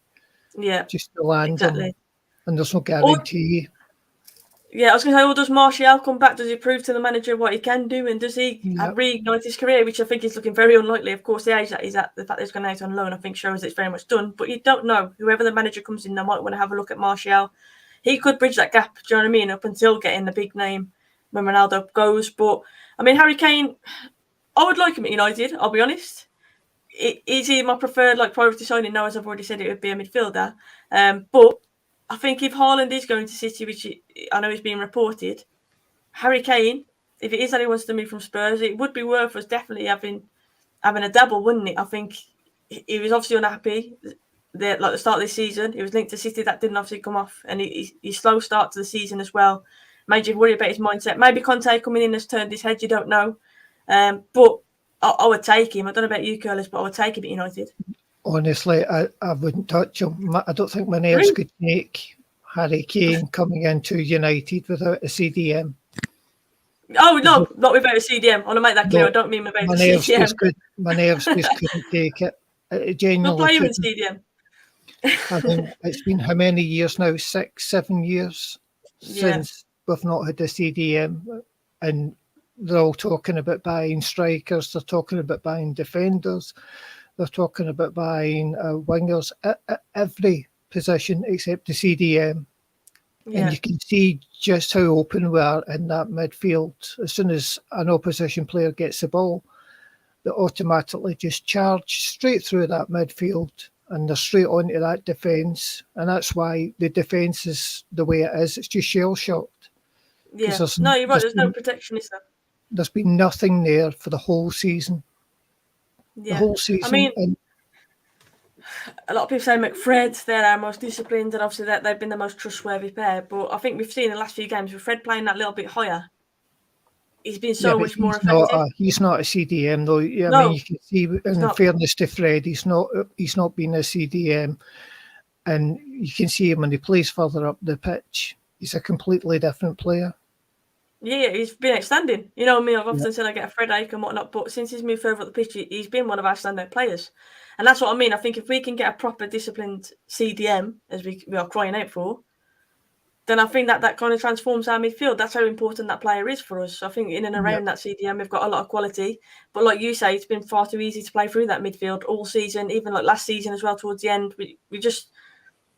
just to land them, and there's no guarantee. I was going to say, does Martial come back? Does he prove to the manager what he can do? And does he reignite his career, which I think is looking very unlikely? Of course, the age that he's at, the fact that he's gone out on loan, I think shows it's very much done. But you don't know. Whoever the manager comes in, they might want to have a look at Martial. He could bridge that gap, do you know what I mean, up until getting the big name when Ronaldo goes. But, I mean, Harry Kane, I would like him at United, I'll be honest. Is he my preferred priority signing? No, as I've already said, it would be a midfielder. But I think if Haaland is going to City, which I know is being reported, Harry Kane, if it is that he wants to move from Spurs, it would be worth us definitely having a dabble, wouldn't it? I think he was obviously unhappy at the start of this season. He was linked to City, that didn't obviously come off, and his slow start to the season as well made you worry about his mindset. Maybe Conte coming in has turned his head, you don't know. But I would take him. I don't know about you, Curlis, but I would take him at United. Honestly, I wouldn't touch him. I don't think my nerves could take Harry Kane coming into United without a CDM. Oh, no, not without a CDM. I want to make that clear. I don't mean without a CDM. My nerves just couldn't take it. It genuinely we'll play him in CDM. I mean, it's been how many years now? 6, 7 years since we've not had a CDM. And they're all talking about buying strikers. They're talking about buying defenders. They're talking about buying wingers at every position except the CDM. Yeah. And you can see just how open we are in that midfield. As soon as an opposition player gets the ball, they automatically just charge straight through that midfield and they're straight onto that defence. And that's why the defence is the way it is. It's just shell-shocked. Yeah. No, you're right. There's no protection, is there? There's been nothing there for the whole season. Yeah. The whole season. I mean, a lot of people say McFred, they're our most disciplined, and obviously that they've been the most trustworthy pair. But I think we've seen in the last few games with Fred playing that little bit higher, he's been so much more effective. He's not a CDM though. Yeah, no, I mean, you can see in fairness to Fred, he's not been a CDM, and you can see him when he plays further up the pitch. He's a completely different player. Yeah, he's been outstanding. You know me, I've often said I get a headache and whatnot, but since he's moved further up the pitch, he's been one of our standout players. And that's what I mean. I think if we can get a proper disciplined CDM, as we are crying out for, then I think that kind of transforms our midfield. That's how important that player is for us. I think in and around that CDM, we've got a lot of quality. But like you say, it's been far too easy to play through that midfield all season, even like last season as well towards the end. We just...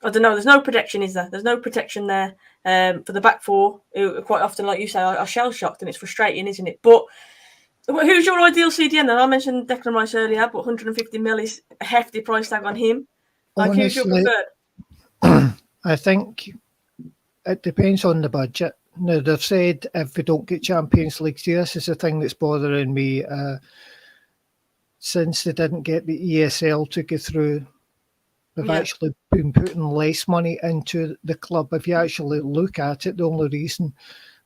I don't know. There's no protection, is there? There's no protection there for the back four. Who quite often, like you say, are shell shocked, and it's frustrating, isn't it? But who's your ideal CDM? Then I mentioned Declan Rice earlier, but 150 mil is a hefty price tag on him. Like, who's your preferred? I think it depends on the budget. Now, they've said if we don't get Champions League, see, this is the thing that's bothering me. Since they didn't get the ESL to go through, they've actually been putting less money into the club. If you actually look at it, the only reason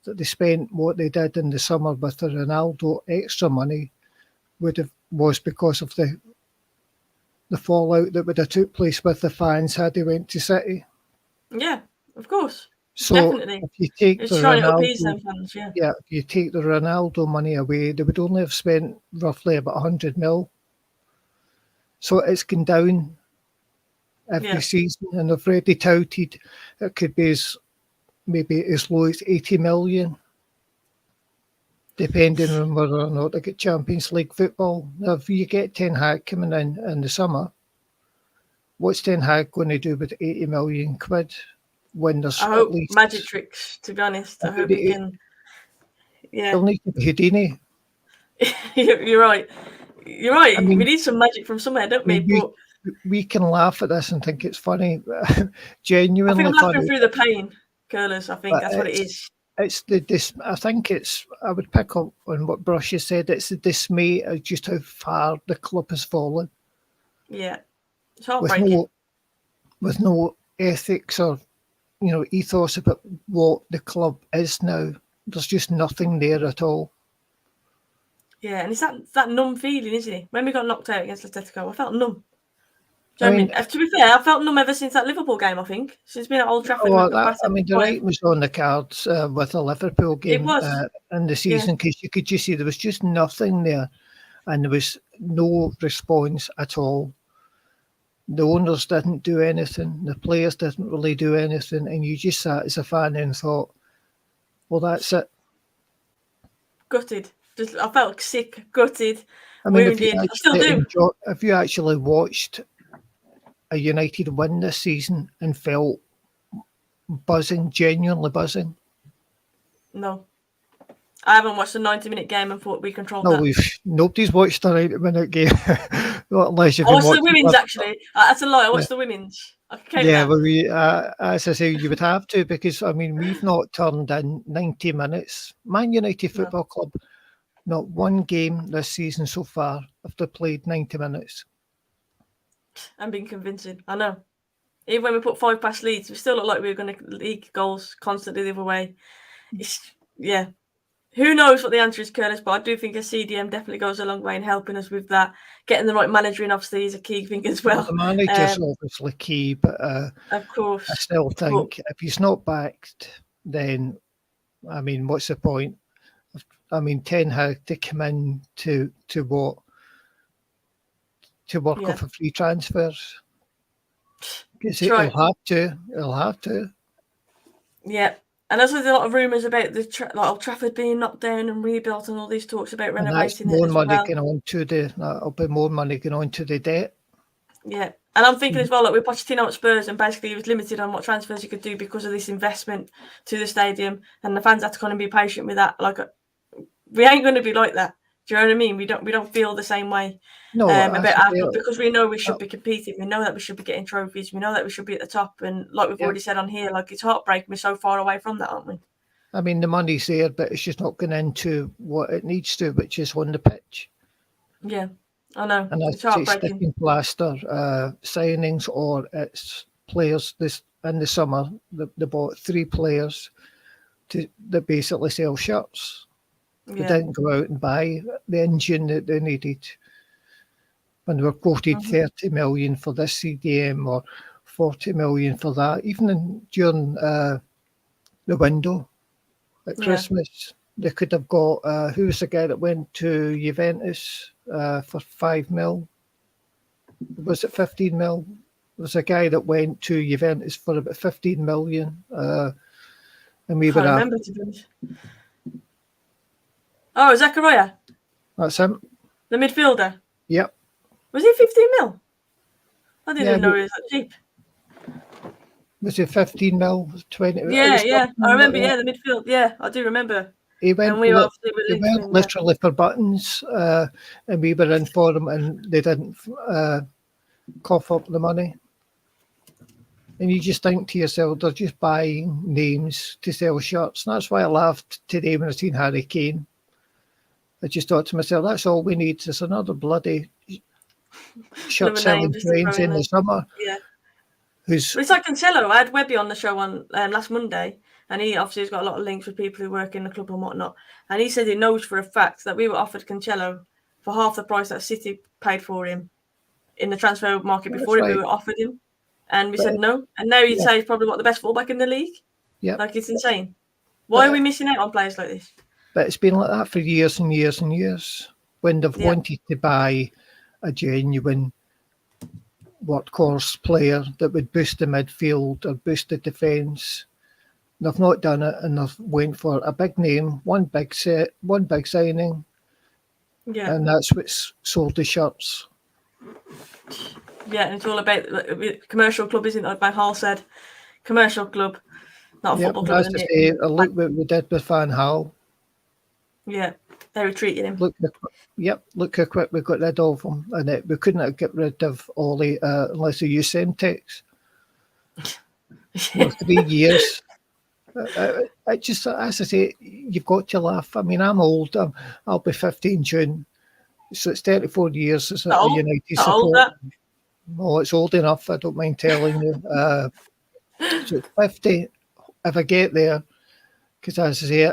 that they spent what they did in the summer with the Ronaldo extra money was because of the fallout that would have took place with the fans had they went to City. Yeah, of course. So definitely. if you take It's the trying to Ronaldo, appease them fans, if you take the Ronaldo money away, they would only have spent roughly about 100 mil. So it's gone down every season, and they've already touted it could be maybe as low as 80 million, depending on whether or not they get Champions League football. Now, if you get Ten Hag coming in the summer, what's Ten Hag going to do with 80 million quid when there's I hope magic tricks, to be honest. I hope he can... Yeah. They'll need to be Houdini. You're right. You're right. I mean, we need some magic from somewhere, don't we? But we can laugh at this and think it's funny. Genuinely I think I'm laughing funny. through the pain, curlers. I think that's what it is. It's I think I would pick up on what Brush has said. It's the dismay at just how far the club has fallen. Yeah. It's heartbreaking. With no ethics or, ethos about what the club is now. There's just nothing there at all. Yeah, and it's that numb feeling, isn't it? When we got knocked out against Atletico, I felt numb. Do you know what I mean? To be fair, I felt numb ever since that Liverpool game, I think. Since being at Old Trafford. The right was on the cards with the Liverpool game in the season, because you could just see there was just nothing there, and there was no response at all. The owners didn't do anything. The players didn't really do anything, and you just sat as a fan and thought, well, that's it. Gutted. I felt sick, gutted, I mean, wounded. I still do. If you actually watched a United win this season and felt buzzing, genuinely buzzing? No. I haven't watched a 90-minute game and thought we controlled that. Nobody's watched a 90-minute game. Unless you've I watched the women's, actually. That's a lie. I watched the women's. I can count that. As I say, you would have to, because, we've not turned in 90 minutes. Man United Football Club, not one game this season so far have they played 90 minutes. And been convincing. I know. Even when we put 5 past leads, we still look like we were going to leak goals constantly the other way. Who knows what the answer is, Curtis, but I do think a CDM definitely goes a long way in helping us with that. Getting the right manager in, obviously, is a key thing as well. The manager's obviously key, but of course, I still think if he's not backed, then, what's the point? Ten Hag to come in to work off of free transfers. Because he'll have to. Yeah. And there's a lot of rumours about Old Trafford being knocked down and rebuilt, and all these talks about renovating it as well. That'll be more money going on to the debt. Yeah. And I'm thinking as well, like, with Pochettino at Spurs, and basically he was limited on what transfers he could do because of this investment to the stadium, and the fans had to kind of be patient with that. Like, we ain't going to be like that. Do you know what I mean? We don't feel the same way about our club, because we know we should be competing. We know that we should be getting trophies. We know that we should be at the top. And like we've already said on here, like, it's heartbreaking. We're so far away from that, aren't we? The money's there, but it's just not going into what it needs to, which is on the pitch. Yeah, I know. And it's heartbreaking. Sticking plaster signings, or it's players. In the summer, they bought 3 players that basically sell shirts. They didn't go out and buy the engine that they needed. When they were quoted 30 million for this CDM or 40 million for that, even during the window at Christmas, They could have got who's the guy that went to Juventus for 5 mil? Was it 15 mil? There was a guy that went to Juventus for about 15 million, and we I can't were remember, to be honest. Oh, Zachariah, that's him. the midfielder. Yep. Was he 15 mil? I didn't Yeah, know he was that cheap. Was it 15 mil? 20? Yeah, yeah. I remember, yeah, the midfield. Yeah, I do remember. He went, And we were obviously he with went literally for buttons, and we were in for him, and they didn't cough up the money. And you just think to yourself, they're just buying names to sell shirts. And that's why I laughed today when I seen Harry Kane. I just thought to myself, that's all we need is another bloody shirt selling trains in the summer. Yeah. But it's like Cancelo. I had Webby on the show on last Monday, and he obviously has got a lot of links with people who work in the club and whatnot. And he said he knows for a fact that we were offered Cancelo for half the price that City paid for him in the transfer market before we were offered him. And we said no. And now you'd say he's probably the best fullback in the league. Yeah. Like, it's insane. Why are we missing out on players like this? But it's been like that for years and years and years. When they've wanted to buy a genuine workhorse player that would boost the midfield or boost the defence, they've not done it, and they've went for a big name, one big signing, and that's what's sold the shirts. Yeah, and it's all about commercial club, isn't it? Like Van Gaal said, commercial club, not a football club. As I say, look what we did with Van Gaal. Yeah, they were treating him. Look how quick we got rid of him, and we couldn't have got rid of Ollie unless we used Semtex. For 3 years. I just, as I say, you've got to laugh. I mean, I'm old. I'll be 50 in June, so it's 34 years as a United support. Oh, it's old enough. I don't mind telling you. So it's 50 if I get there, because as I say,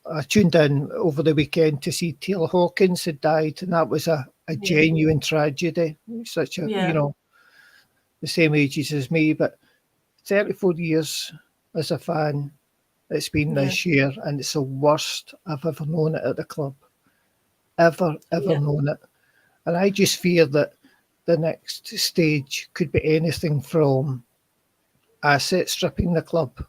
I tuned in over the weekend to see Taylor Hawkins had died, and that was a genuine tragedy. Such a the same ages as me, but 34 years as a fan it's been this year, and it's the worst I've ever known it at the club. Ever known it. And I just fear that the next stage could be anything from asset stripping the club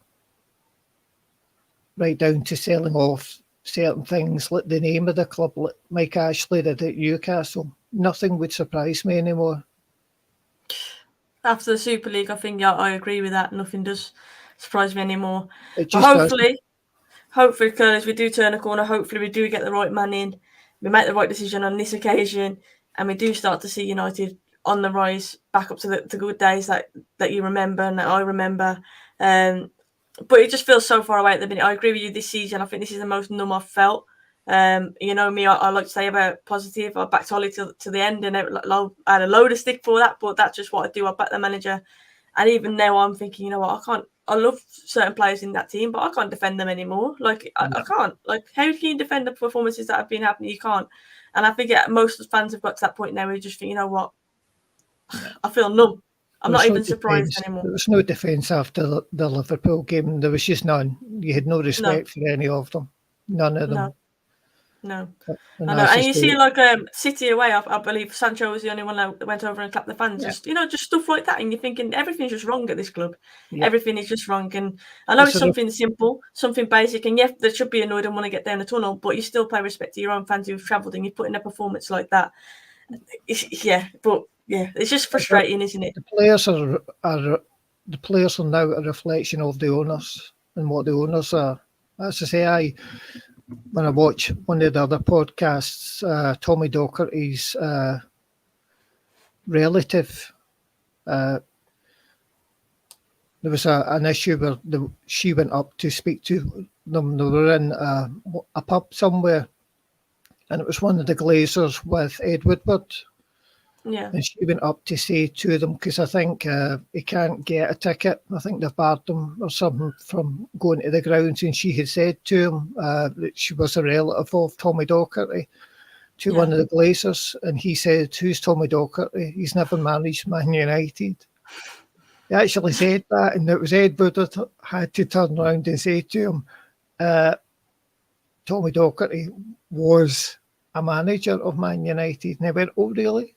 right down to selling off certain things like the name of the club, like Mike Ashley did at Newcastle. Nothing would surprise me anymore. After the Super League, I think I agree with that. Nothing does surprise me anymore. It just hopefully, Curtis, we do turn a corner. Hopefully, we do get the right man in. We make the right decision on this occasion, and we do start to see United on the rise back up to the good days that you remember and that I remember. But it just feels so far away at the minute. I agree with you this season. I think this is the most numb I've felt. You know me, I like to say about positive. I backed Ollie to the end, and I had a load of stick for that, but that's just what I do. I back the manager. And even now I'm thinking, you know what, I love certain players in that team, but I can't defend them anymore. Like, I can't. Like, how can you defend the performances that have been happening? You can't. And I think most fans have got to that point now where you just think, you know what, I feel numb. I'm not even surprised anymore. There was no defence after the Liverpool game. There was just none. You had no respect for any of them. None of them. No. I know. And you see, like City away, I believe Sancho was the only one that went over and clapped the fans. Just stuff like that. And you're thinking everything's just wrong at this club. Yeah. Everything is just wrong. And I know it's something simple, something basic. And yes, they should be annoyed and want to get down the tunnel, but you still pay respect to your own fans who've travelled and you put in a performance like that. It's just frustrating, isn't it? The players are now a reflection of the owners and what the owners are. As I say, when I watch one of the other podcasts, Tommy Docherty's relative, there was an issue where she went up to speak to them. They were in a pub somewhere, and it was one of the Glazers with Ed Woodward. Yeah. And she went up to say to them, because I think he can't get a ticket. I think they've barred him or something from going to the grounds. And she had said to him that she was a relative of Tommy Docherty to one of the Glazers. And he said, "Who's Tommy Docherty? He's never managed Man United." He actually said that. And it was Ed Woodward had to turn around and say to him, Tommy Docherty was a manager of Man United. And I went, oh, really?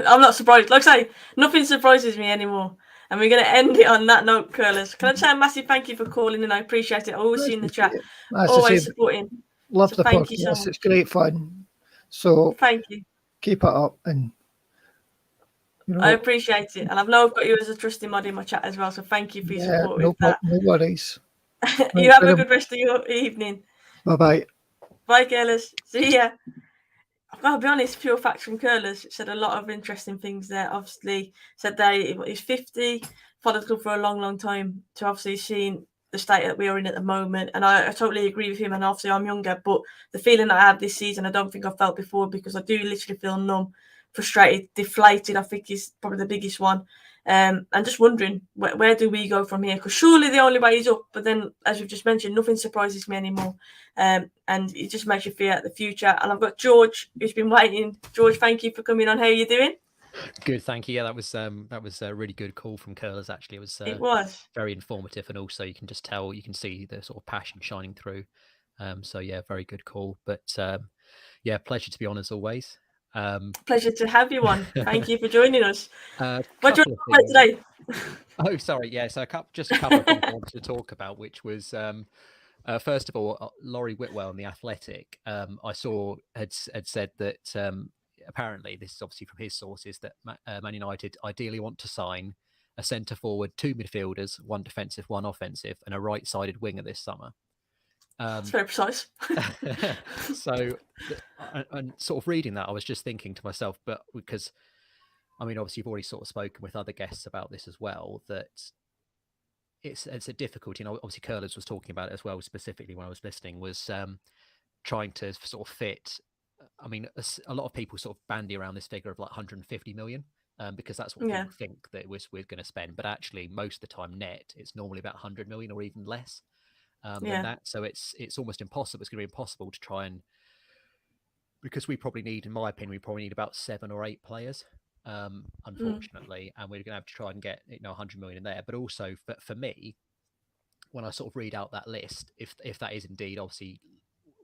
I'm not surprised. Like I say, nothing surprises me anymore. And we're going to end it on that note, curlers. Can I say a massive thank you for calling in? I appreciate it. I always see you in the chat. As I Always say, supporting. love So the thank you so podcast. much. It's great fun. So Thank you. keep it up, and I appreciate it. And I've got you as a trusty mod in my chat as well. So thank you for your support with that. No worries. You have a good rest of your evening. Bye-bye. Bye, curlers. See ya. I've got to be honest, Pure Facts from Curlers said a lot of interesting things there. Obviously, said he's 50, followed the club for a long, long time, to obviously seeing the state that we are in at the moment. And I totally agree with him. And obviously, I'm younger, but the feeling that I had this season, I don't think I felt before, because I do literally feel numb, frustrated, deflated, I think is probably the biggest one. And just wondering, where do we go from here? Because surely the only way is up. But then, as we've just mentioned, nothing surprises me anymore. And it just makes you fear the future. And I've got George, who's been waiting. George, thank you for coming on. How are you doing? Good, thank you. Yeah, that was a really good call from Curlers. Actually, it was very informative, and also you can just tell, you can see the sort of passion shining through. So yeah, very good call. But yeah, pleasure to be on as always. Pleasure to have you on. Thank you for joining us. What do you want to today? Oh, sorry. Yeah, so just a couple of things I wanted to talk about, which was first of all, Laurie Whitwell in The Athletic. I saw had said that apparently, this is obviously from his sources, that Man United ideally want to sign a centre forward, 2 midfielders, 1 defensive, 1 offensive, and a right-sided winger this summer. That's very precise. So, and sort of reading that, I was just thinking to myself, but because, I mean, obviously you've already sort of spoken with other guests about this as well, that it's a difficulty. And obviously Curlers was talking about it as well, specifically when I was listening, was trying to sort of fit. I mean, a lot of people sort of bandy around this figure of like 150 million, because that's what people think that we're going to spend. But actually, most of the time, net, it's normally about 100 million or even less than that. So it's almost impossible. It's going to be impossible to try and, because we probably need, in my opinion, we probably need about 7 or 8 players, unfortunately, and we're going to have to try and get 100 million in there. But also for me, when I sort of read out that list, if that is indeed, obviously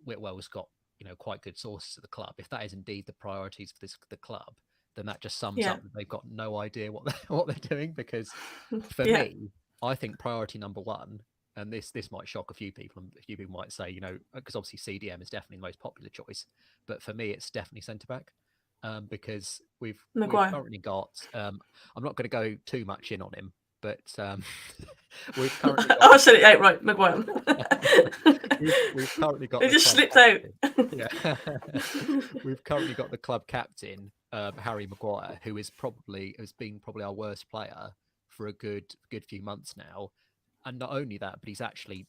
Whitwell's got quite good sources at the club. If that is indeed the priorities for the club, then that just sums up that they've got no idea what they're doing. Because for me, I think priority number 1, and this might shock a few people, and a few people might say, because obviously CDM is definitely the most popular choice, but for me, it's definitely centre back. Because we've currently got, I'm not going to go too much in on him, but we've currently got, I said it out right, Maguire. we've currently got, it just slipped out. Yeah. We've currently got the club captain, Harry Maguire, who has been probably our worst player for a good few months now. And not only that, but he's actually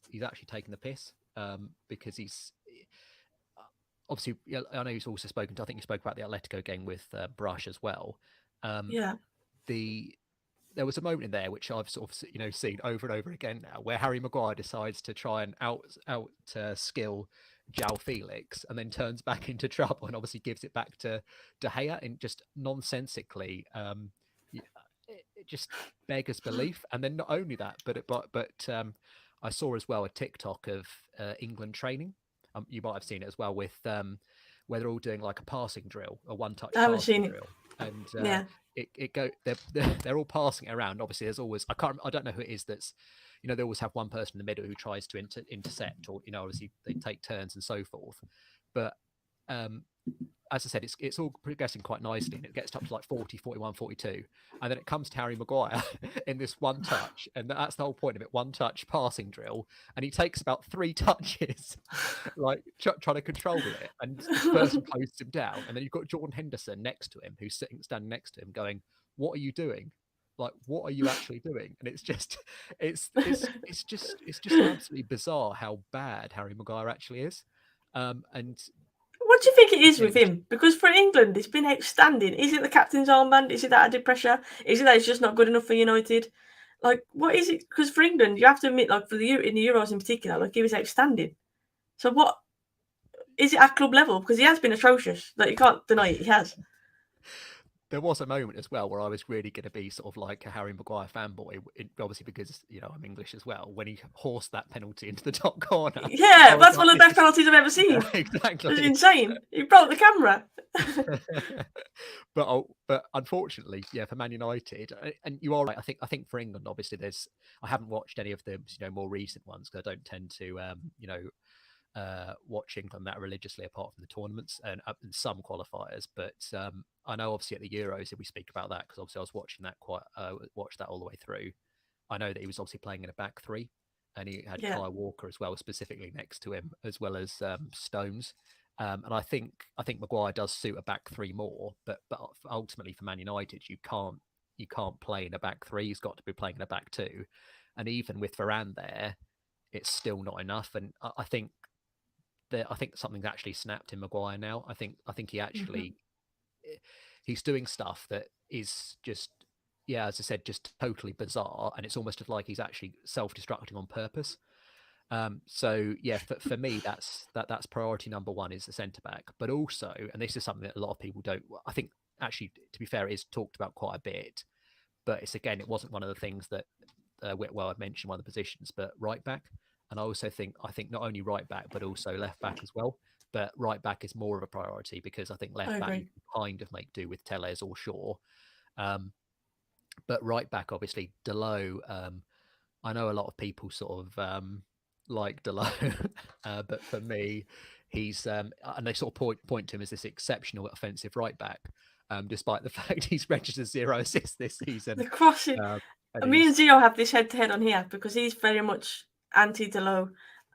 taken the piss, because he's obviously, I know he's also spoken to, I think you spoke about the Atletico game with Brush as well. There was a moment in there which I've sort of seen over and over again now, where Harry Maguire decides to try and out skill João Felix, and then turns back into trouble, and obviously gives it back to De Gea, and just nonsensically, it just beggars belief. And then not only that, but I saw as well a TikTok of England training. You might have seen it as well, with where they're all doing like a passing drill, a one-touch passing drill, and they're all passing it around. Obviously, there's always I don't know who it is that's, they always have one person in the middle who tries to intercept, or obviously they take turns and so forth. But as I said, it's all progressing quite nicely, and it gets up to like 40, 41, 42. And then it comes to Harry Maguire in this one touch. And that's the whole point of it, one touch passing drill. And he takes about 3 touches, like trying to control it. And this person closes him down. And then you've got Jordan Henderson next to him, who's standing next to him going, "What are you doing? Like, what are you actually doing?" And it's just absolutely bizarre how bad Harry Maguire actually is. And what do you think it is with him? Because for England, it's been outstanding. Is it the captain's armband? Is it that added pressure? Is it that it's just not good enough for United? Like, what is it? Because for England, you have to admit, like in the Euros in particular, like he was outstanding. So what is it at club level? Because he has been atrocious. Like, you can't deny it. He has. there was a moment as well where I was really going to be sort of like a Harry Maguire fanboy, obviously because I'm English as well. When he horsed that penalty into the top corner, Yeah, that's one of the best penalties I've ever seen. Yeah, exactly. It was insane. He broke the camera. but unfortunately, yeah, for Man United, and you are right. I think for England, obviously, I haven't watched any of the more recent ones because I don't tend to watch England that religiously apart from the tournaments and some qualifiers. But I know obviously at the Euros, if we speak about that, because obviously I was watching that watched that all the way through. I know that he was obviously playing in a back three, and he had Kyle Walker as well, specifically next to him, as well as Stones. And I think Maguire does suit a back three more, but ultimately for Man United, you can't play in a back three. He's got to be playing in a back two, and even with Varane there, it's still not enough. And I think something's actually snapped in Maguire now. I think he actually he's doing stuff that is just, yeah, as I said, just totally bizarre, and it's almost like he's actually self-destructing on purpose. So yeah, for me, that's priority number one is the centre back. But also, and this is something that a lot of people don't. I think actually, to be fair, it is talked about quite a bit. But it wasn't one of the things that Whitwell had mentioned, one of the positions, but right back. And I also think not only right back, but also left back as well. But right back is more of a priority because I think left back you can kind of make do with Tellez or Shaw. But right back, obviously, Delot. I know a lot of people sort of like Delot, but for me, he's and they sort of point to him as this exceptional offensive right back, despite the fact he's registered 0 assists this season. The crossing. Me and Zio have this head-to-head on here because he's very much anti-Delot.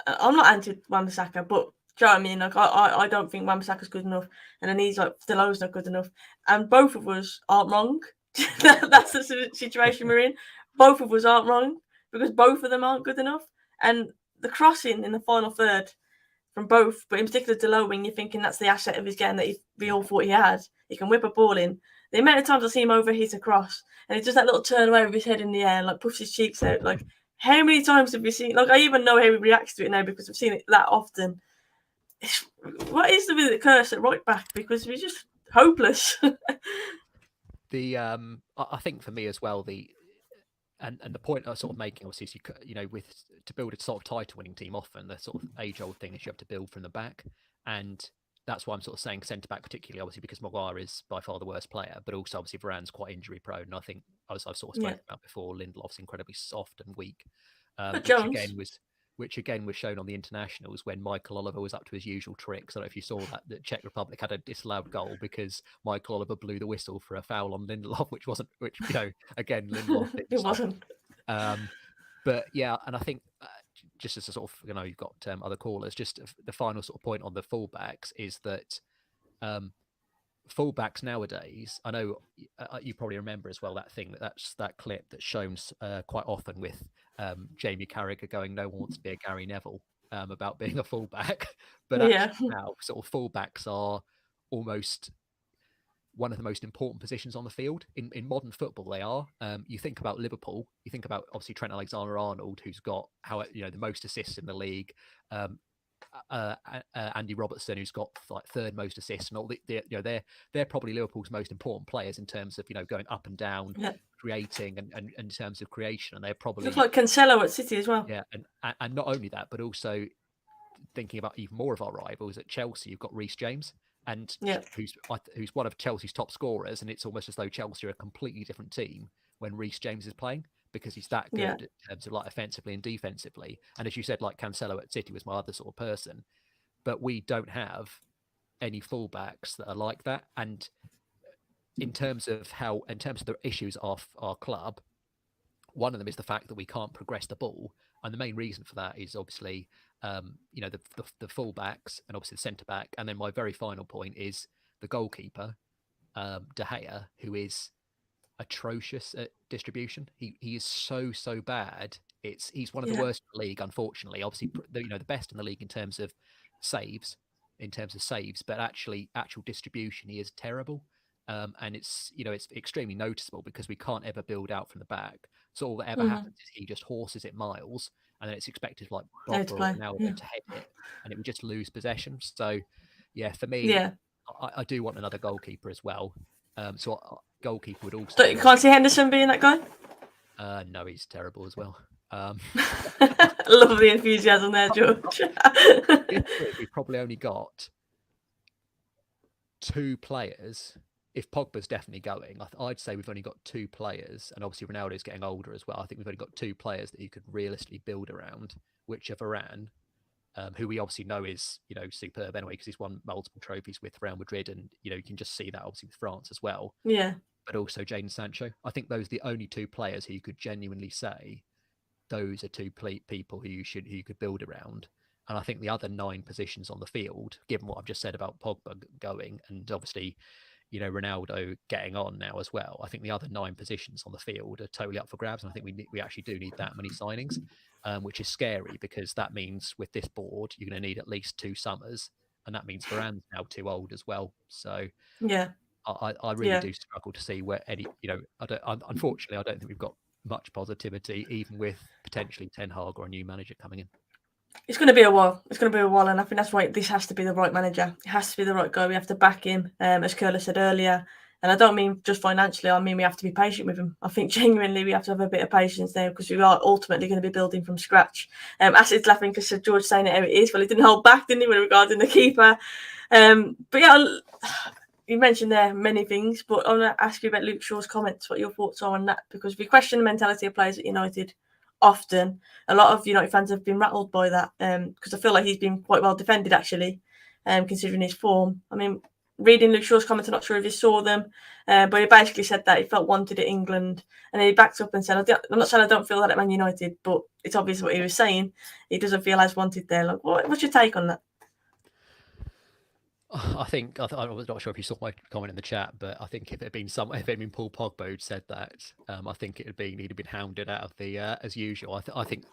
I'm not anti-Wan-Bissaka, but do you know what I mean? Like I don't think Wan-Bissaka's good enough, and then he's like Delot's not good enough, and both of us aren't wrong. That's the situation we're in. Both of us aren't wrong because both of them aren't good enough, and the crossing in the final third from both, but in particular Delot, when you're thinking that's the asset of his game that we all thought he had, he can whip a ball in. The amount of times I see him overhit a cross, and he does that little turn away with his head in the air, like puffs his cheeks out. Like, how many times have we seen? Like, I even know how he reacts to it now because I've seen it that often. What is the curse at right back? Because we're just hopeless. I think for me as well, and the point I was sort of making, obviously, is to build a sort of title-winning team, often the sort of age-old thing is you have to build from the back, and that's why I'm sort of saying centre-back particularly, obviously, because Maguire is by far the worst player, but also, obviously, Varane's quite injury-prone, and I think, as I've sort of spoken about before, Lindelof's incredibly soft and weak, which again was shown on the internationals when Michael Oliver was up to his usual tricks. I don't know if you saw that the Czech Republic had a disallowed goal because Michael Oliver blew the whistle for a foul on Lindelof, which again, Lindelof it wasn't. But yeah, and I think just as a sort of, you've got other callers, just the final sort of point on the fullbacks is that fullbacks nowadays, I know you probably remember as well that clip that's shown quite often with Jamie Carragher going, "No one wants to be a Gary Neville," about being a fullback. But actually now, sort of fullbacks are almost one of the most important positions on the field in modern football. They are. You think about Liverpool, you think about obviously Trent Alexander-Arnold, who's got the most assists in the league. Andy Robertson, who's got like third most assists, and all they're probably Liverpool's most important players in terms of going up and down, creating and in terms of creation, and they're probably looks like Cancelo at City as well. Yeah, and not only that, but also thinking about even more of our rivals at Chelsea, you've got Reece James, and who's one of Chelsea's top scorers, and it's almost as though Chelsea are a completely different team when Reece James is playing, because he's that good in terms of like offensively and defensively. And as you said, like Cancelo at City was my other sort of person, but we don't have any fullbacks that are like that. And in terms of the issues of our club, one of them is the fact that we can't progress the ball, and the main reason for that is obviously the fullbacks and obviously the centre back. And then my very final point is the goalkeeper, De Gea, who is atrocious at distribution. He is so bad. He's one of the worst in the league, unfortunately. Obviously, the best in the league in terms of saves, but actual distribution, he is terrible. And it's extremely noticeable because we can't ever build out from the back. So all that ever happens is he just horses it miles, and then it's expected like Bobber or Ronaldo to head it, and it would just lose possession. So yeah, for me, I do want another goalkeeper as well. So goalkeeper would also. But you can't see Henderson being that guy? No, he's terrible as well. Love the enthusiasm there, George. We've probably only got 2 players. If Pogba's definitely going, I'd say we've only got 2 players, and obviously Ronaldo's getting older as well. I think we've only got 2 players that you could realistically build around, which are Varane, who we obviously know is, superb anyway, because he's won multiple trophies with Real Madrid, and, you can just see that obviously with France as well. Yeah. But also Jadon Sancho. I think those are the only 2 players who you could genuinely say those are 2 people who you could build around. And I think the other 9 positions on the field, given what I've just said about Pogba going, and obviously, Ronaldo getting on now as well, I think the other 9 positions on the field are totally up for grabs. And I think we actually do need that many signings, which is scary, because that means with this board, you're going to need at least 2 summers. And that means Varane's now too old as well. So yeah, I really do struggle to see where any, unfortunately, I don't think we've got much positivity, even with potentially Ten Hag or a new manager coming in. It's going to be a while. It's going to be a while, and I think that's why this has to be the right manager. It has to be the right guy. We have to back him, as Curler said earlier. And I don't mean just financially. I mean we have to be patient with him. I think genuinely we have to have a bit of patience there, because we are ultimately going to be building from scratch. Acid's laughing because George saying it how it is. Well, he didn't hold back, didn't he, regarding the keeper? But yeah, you mentioned there many things, but I want to ask you about Luke Shaw's comments, what your thoughts are on that, because we question the mentality of players at United often. A lot of United fans have been rattled by that, because I feel like he's been quite well defended, actually, considering his form. I mean, reading Luke Shaw's comments, I'm not sure if you saw them, but he basically said that he felt wanted at England, and then he backed up and said, I'm not saying I don't feel that at Man United, but it's obvious what he was saying. He doesn't feel as wanted there. Like, what's your take on that? I was not sure if you saw my comment in the chat, but I think if it had been Paul Pogba who'd said that, I think he'd have been hounded out of the as usual. I think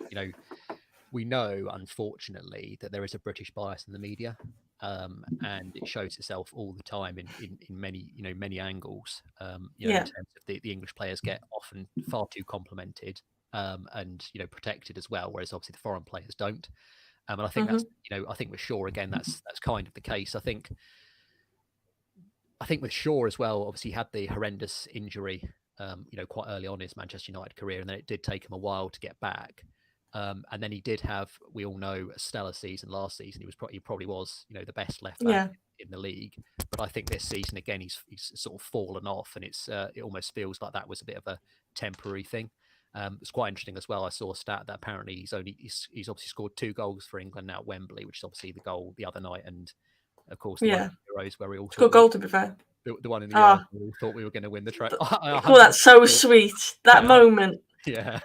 we know, unfortunately, that there is a British bias in the media, and it shows itself all the time in many angles. In terms of the English players get often far too complimented, and protected as well, whereas obviously the foreign players don't. And I think that's, I think with Shaw again, that's kind of the case. I think with Shaw as well, obviously he had the horrendous injury, quite early on in his Manchester United career, and then it did take him a while to get back. And then he did have, we all know, a stellar season last season. He probably was, the best left back in the league. But I think this season again, he's sort of fallen off, and it almost feels like that was a bit of a temporary thing. It's quite interesting as well. I saw a stat that apparently he's obviously scored 2 goals for England now at Wembley, which is obviously the goal the other night, and of course the one in the Euros where we all got goal, to be fair. The one in the Euros where we thought we were going to win the trophy. I call that so sweet. That moment. Yeah.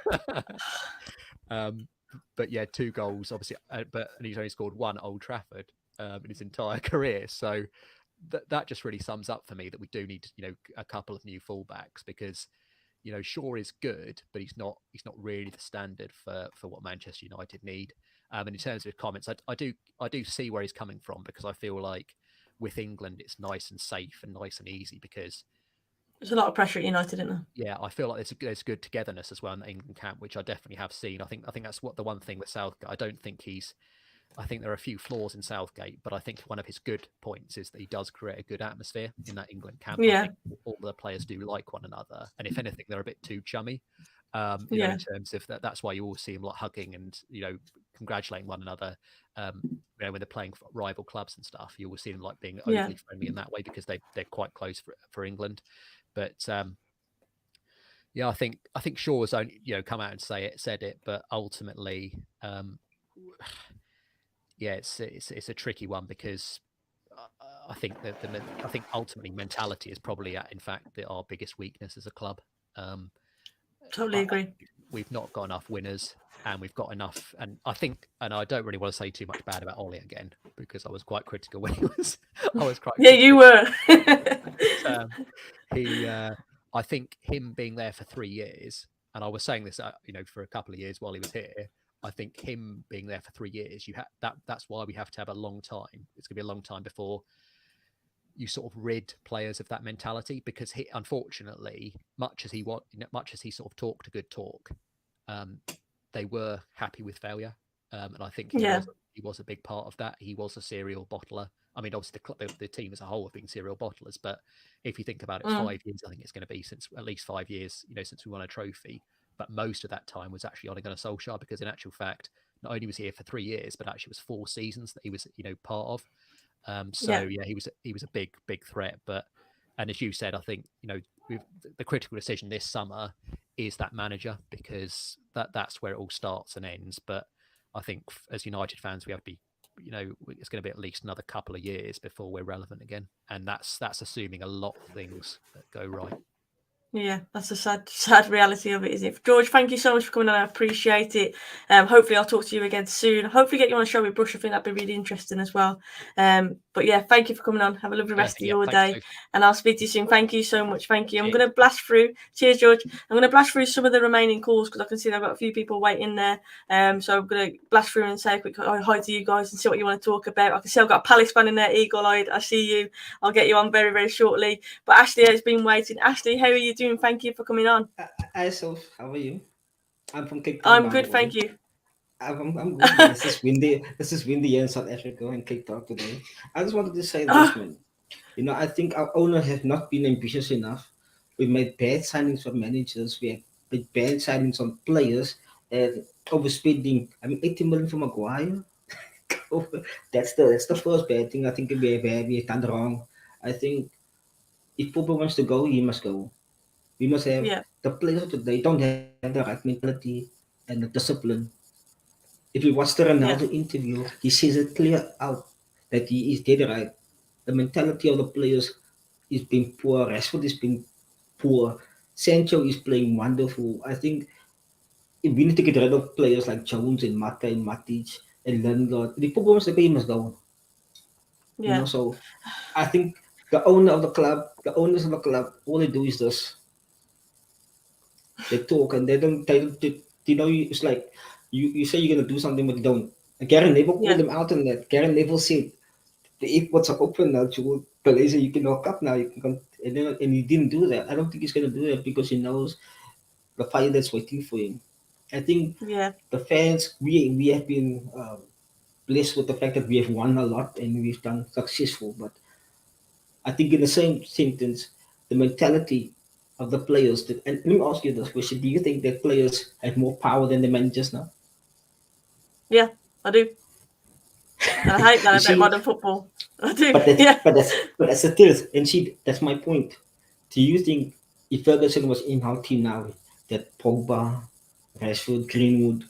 But yeah, 2 goals obviously, and he's only scored 1 at Old Trafford in his entire career. So that just really sums up for me that we do need a couple of new fullbacks, because Shaw is good, but he's not really the standard for what Manchester United need. And in terms of his comments, I do see where he's coming from, because I feel like with England it's nice and safe and nice and easy, because there's a lot of pressure at United, isn't there? Yeah, I feel like there's good togetherness as well in the England camp, which I definitely have seen. I think that's what the one thing with Southgate. I think there are a few flaws in Southgate, but I think one of his good points is that he does create a good atmosphere in that England camp. Yeah. I think all the players do like one another, and if anything, they're a bit too chummy. In terms of that, that's why you all see them like hugging and congratulating one another. When they're playing for rival clubs and stuff, you will see them like being overly friendly in that way, because they're quite close for England. But I think Shaw's only come out and said it, but ultimately, it's a tricky one, because I think I think ultimately mentality is probably in fact our biggest weakness as a club. Totally agree. We've not got enough winners, and we've got enough. And I don't really want to say too much bad about Ollie again, because I was quite critical when he was. Yeah, you were. I think him being there for 3 years, and I was saying this, for a couple of years while he was here. I think him being there for 3 years, that's why we have to have a long time. It's going to be a long time before you sort of rid players of that mentality, because he, unfortunately, much as he sort of talked a good talk, they were happy with failure, and I think he was a big part of that. He was a serial bottler I mean, obviously the team as a whole have been serial bottlers, but if you think about it, 5 years, I think it's going to be since at least 5 years, since we won a trophy. But most of that time was actually Ole Gunnar Solskjaer, because in actual fact, not only was he here for 3 years, but actually it was 4 seasons that he was, part of. He was a big threat. But and as you said, I think the critical decision this summer is that manager, because that's where it all starts and ends. But I think as United fans, we have to be, it's going to be at least another couple of years before we're relevant again, and that's assuming a lot of things that go right. Yeah, that's a sad reality of it, isn't it? George, thank you so much for coming on. I appreciate it. Hopefully I'll talk to you again soon. Hopefully get you on a show with Brush. I think that'd be really interesting as well. But yeah, thank you for coming on. Have a lovely rest of your day. Sophie. And I'll speak to you soon. Thank you so much. Thank you. I'm going to blast through. Cheers, George. I'm going to blast through some of the remaining calls, because I can see I've got a few people waiting there. So I'm going to blast through and say a quick hi to you guys and see what you want to talk about. I can see I've got a Palace fan in there, eagle-eyed. I see you. I'll get you on very, very shortly. But Ashley has been waiting. Ashley, how are you doing? Thank you for coming on. Hi, Soph. How are you? I'm from Cape Town. I'm good, thank you. I'm good. This is windy. This is windy here in South Africa and Cape Town today. I just wanted to say this, man. I think our owner has not been ambitious enough. We made bad signings for managers. We have made bad signings on players, and overspending. 80 million for Maguire. That's the first bad thing I think we have done wrong. I think if Pogba wants to go, he must go. We must have the players today don't have the right mentality and the discipline. If you watch the Ronaldo interview, he says it clear out that he is dead right. The mentality of the players is being poor. Rashford is being poor. Sancho is playing wonderful. I think if we need to get rid of players like Jones and Mata and Matic and Lingard, the Pogba wants to go, he must go. Yeah. So I think the owners of the club, all they do is this. They talk and they don't, it's like you say you're going to do something, but you don't. Gary Neville called them out on that. Gary Neville said, the airports are open now, you can knock up now. You can come, and he didn't do that. I don't think he's going to do that because he knows the fire that's waiting for him. I think the fans, we have been blessed with the fact that we have won a lot and we've done successful. But I think in the same sentence, the mentality of the players. And let me ask you this question: do you think that players have more power than the managers now? Yeah, I do. And I hate that about modern football. I do. But that's the truth. And see, that's my point. Do you think if Ferguson was in our team now, that Pogba, Rashford, Greenwood,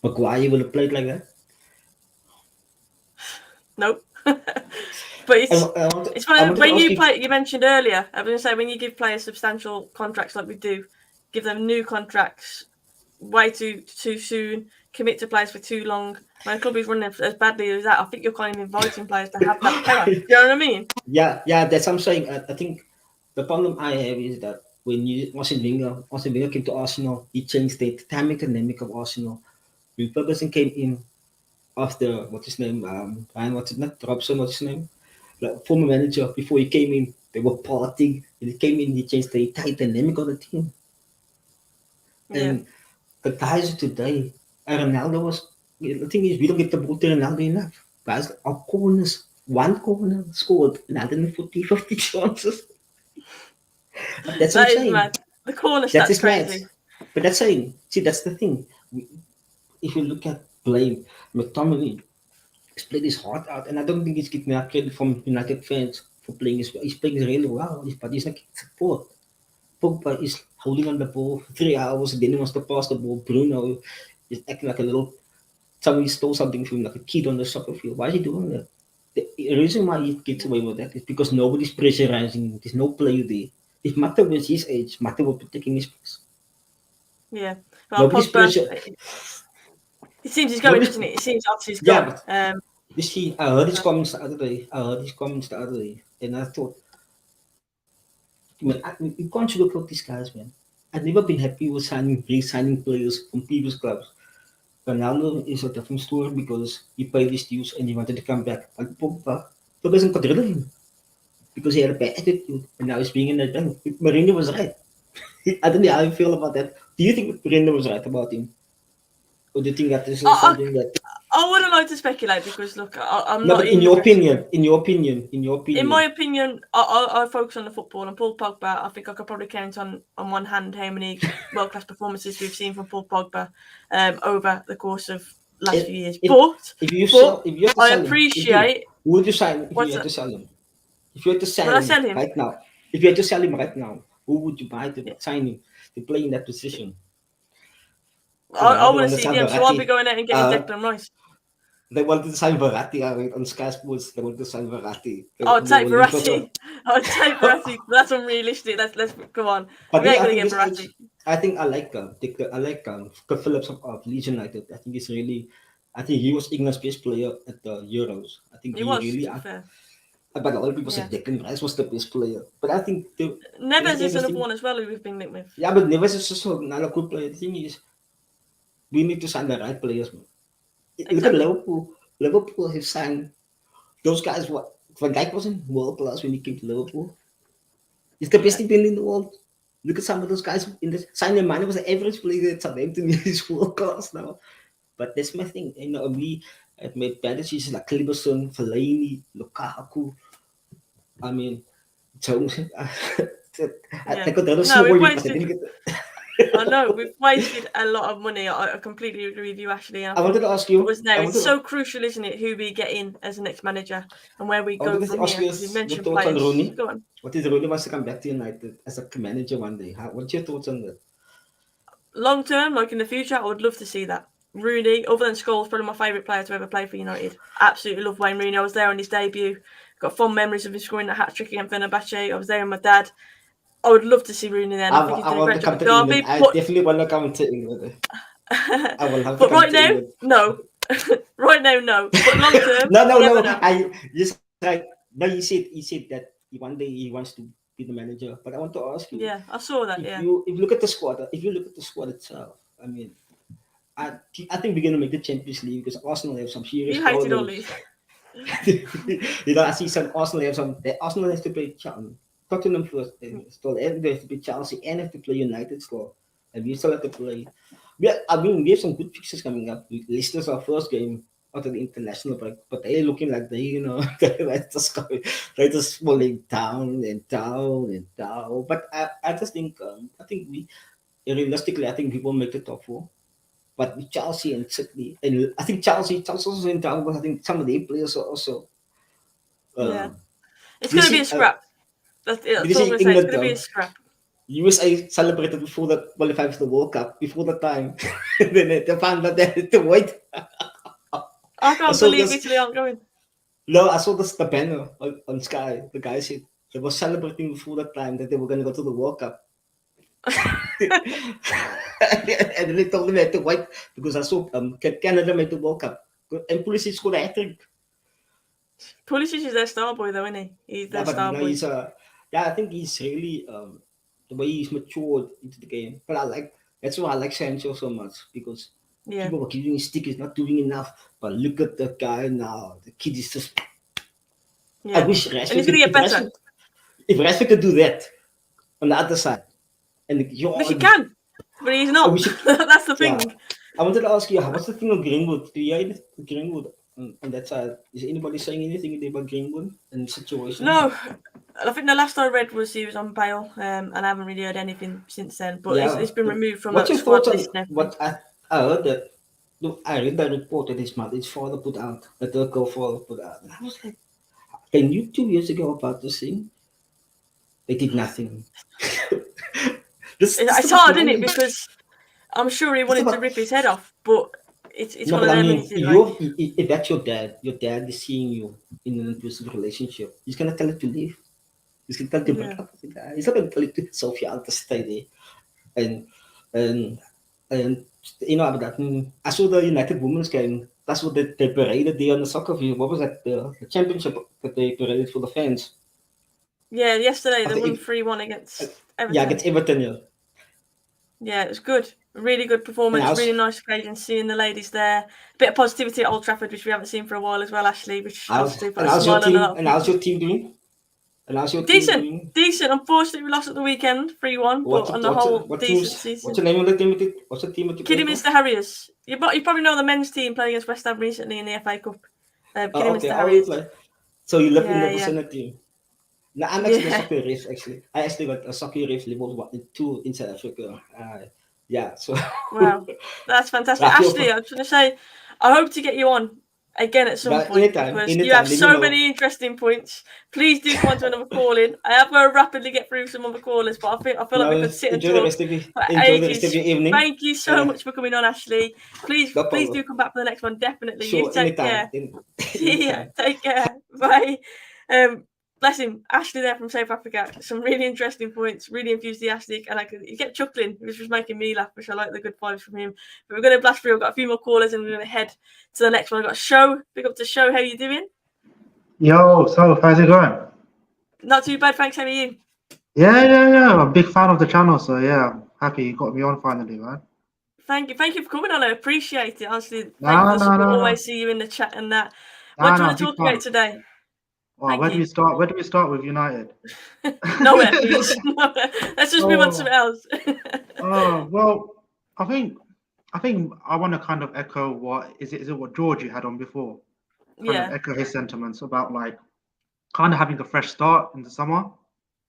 Maguire would have played like that? Nope. But it's funny when you play. You mentioned earlier. I was going to say when you give players substantial contracts like we do, give them new contracts way too soon. Commit to players for too long. When a club is running as badly as that, I think you're kind of inviting players to have that power. Do you know what I mean? Yeah, that's what I'm saying. I think the problem I have is that when Arsene Wenger came to Arsenal, he changed the dynamic of Arsenal. When Ferguson came in after what's his name, Robson, what's his name? Like, former manager, before he came in, they were partying. And he came in, he changed the entire dynamic of the team. And the guys today, Ronaldo was. The thing is, we don't get the ball to Ronaldo enough. Guys, our corners, one corner scored 150 chances. That's what I'm saying. Mad. The corner stats crazy. Mad. But that's saying, see, that's the thing. If you look at Blaine, McTominay, he's played his heart out, and I don't think he's getting enough credit from United fans for playing his well. He's playing really well, but he's not getting support. Pogba is holding on the ball for 3 hours, and then he wants to pass the ball. Bruno is acting like a little. Somebody stole something from him, like a kid on the soccer field. Why is he doing that? The reason why he gets away with that is because nobody's pressurizing. There's no player there. If Mata was his age, Mata would be taking his place. Yeah. Well, Pogba, it seems he's going, doesn't it? It seems obviously he's gone. Yeah, you see, I heard his comments the other day. And I thought, man, you can't sugarcoat these guys, man. I've never been happy with re-signing players from previous clubs. Ronaldo is a different story because he paid his dues and he wanted to come back. But Pogba doesn't got rid of him because he had a bad attitude and now he's being in the bank. Mourinho was right. I don't know how you feel about that. Do you think Mourinho was right about him? Or do you think that this is something that... I wouldn't like to speculate because look, I'm No, not but in the your dressing room. opinion, In my opinion, I focus on the football, and Paul Pogba, I think I could probably count on one hand how many world-class performances we've seen from Paul Pogba over the course of last few years. If you had to I sell him, appreciate who would you sign if you what's had that? to sell him? If you had to Would sell I him sell him? right now, if you had to sell him right now, who would you buy to Yeah. sign him to play in that position? I want to see them, so I'll be going out and getting Declan Rice. They wanted to sign Verratti. I read on Sky Sports. They wanted to sign Verratti. I'd take Verratti. I'd take Verratti. That's unrealistic. Let's go on. But We ain't yeah, gonna get Verratti. I think I like Phillips of Leeds United. I think he's really. I think he was England's best player at the Euros. I think He was, to be fair. But a lot of people said Declan Rice was the best player. But I think Neves is another one as well who we've been linked with. Yeah, but Neves is also not a good player. The thing is, we need to sign the right players, man. Exactly. Look at Liverpool. Liverpool have signed those guys. What Van Dijk wasn't world class when he came to Liverpool. He's the best defender in the world. Look at some of those guys in the Sadio Mane was an average player at Southampton. He's world class now. But that's my thing. You know, we have made bad decisions like Kliberson, Fellaini, Lukaku. I mean, Jones. I could have No, sworn I know we've wasted a lot of money. I completely agree with you, Ashley. I wanted to ask you. It's so crucial, isn't it, who we get in as the next manager and where we go from here? You mentioned players. Go on. What if Rooney wants to come back to United as a manager one day? What's your thoughts on that? Long term, like in the future, I would love to see that. Rooney, other than Scholes, probably my favourite player to ever play for United. Absolutely love Wayne Rooney. I was there on his debut. Got fond memories of him scoring a hat trick against Fenerbahce. I was there with my dad. I would love to see Rooney there. I want to come to England. I definitely want to come to England. I will have to come right to now, England. No. Right now, no. But long term, no. I just like no. He said that one day he wants to be the manager. But I want to ask you. Yeah, I saw that. If you look at the squad, itself, I mean, I think we're gonna make the Champions League because Arsenal have some serious. You hated all these. You know, I see some Arsenal have some. Arsenal has to play Tottenham first, still, and they have to play Chelsea and have to play United still, and we still have to play. We have some good fixtures coming up. Leicester's our first game after the international break, but they're looking like they're just falling down and down and down. But I just think we realistically I think we will make the top four. But with Chelsea and City, and I think Chelsea's also in down, but I think some of their players are also. It's going to be a scrap. That's all I'm going to say. It's going to be a scrap. USA celebrated before the qualified for the World Cup, before the time. Then they found that they had to wait. I can't believe Italy aren't going. No, I saw the banner on Sky. The guy said they were celebrating before the time that they were going to go to the World Cup. And then they told them they had to wait because I saw Canada made the World Cup. And Pulisic scored a hat-trick. Pulisic is their star boy, though, isn't he? He's their star boy. I think he's really the way he's matured into the game. But that's why I like Sancho so much because people were giving his stick, he's not doing enough. But look at the guy now. The kid is just. Yeah. I wish Rashford. And he's going to get better. If Rashford could do that on the other side. Which he can, but he's not. That's the thing. Yeah. I wanted to ask you, what's the thing of Greenwood? Do you hear Greenwood on that side? Is anybody saying anything about Greenwood and the situation? No. I think the last I read was he was on bail, and I haven't really heard anything since then. But it's been removed from. What's your thoughts on what I heard that? Look, I read that report that his father put out, that the girl put out. And I was like, they knew 2 years ago about this thing. They did nothing. It's hard, isn't it? Because I'm sure he wanted to rip his head off, but it's one of them. If that's your dad is seeing you in an abusive relationship, he's gonna tell you to leave. He's gonna tell you to break up with the guy. He's not gonna tell you to Sophia to stay there. And you know about that. I saw the United Women's game. That's what they paraded there on the soccer field. What was that? The championship that they paraded for the fans. Yeah, yesterday they won 3-1 against Everton. Yeah, against Everton. Yeah, it was good. Really good performance. Really nice occasion seeing the ladies there. A bit of positivity at Old Trafford, which we haven't seen for a while as well, Ashley. Which how's your team doing? And how's your team Decent, doing? decent. Unfortunately, we lost at the weekend, 3-1. But on the whole, decent season. What's the name of the team? What's the team that you play for? Kidderminster Harriers. You probably know the men's team playing against West Ham recently in the FA Cup. Kidderminster Okay, Harriers. So you live in the Yeah. vicinity. No, I'm actually a Yeah. soccer ref. Actually, I actually got a soccer ref level 2 in South Africa. Yeah, so Wow, that's fantastic. I feel Ashley, I was going to say, I hope to get you on again at some But point because you have let me so know. many interesting points. Please do come on to another call in. I have got to rapidly get through some other callers, but I feel like we could sit and enjoy the talk rest of for enjoy the rest ages. of your evening. Thank you so much for coming on, Ashley. Please No do problem. come back for the next one. Definitely. Sure, You take anytime. care. See ya. Take care. Bye. Bless him, Ashley there from South Africa. Some really interesting points, really enthusiastic, and he kept chuckling, which was making me laugh, which I like the good vibes from him. But we're going to blast through. I've got a few more callers, and we're going to head to the next one. I've got Show. Big up to Show. How you doing? Yo, so how's it going? Not too bad, thanks. How are you? Yeah. I'm a big fan of the channel, so yeah, happy you got me on finally, man. Thank you for coming on. I appreciate it. Honestly, thank you No. Always see you in the chat and that. What do you want to talk about today? Well, where do we start? Where do we start with United? Nowhere, please. Let's just move on to something else. Well, I think I want to kind of echo what is it what George you had on before? Kind of echo his sentiments about like kind of having a fresh start in the summer.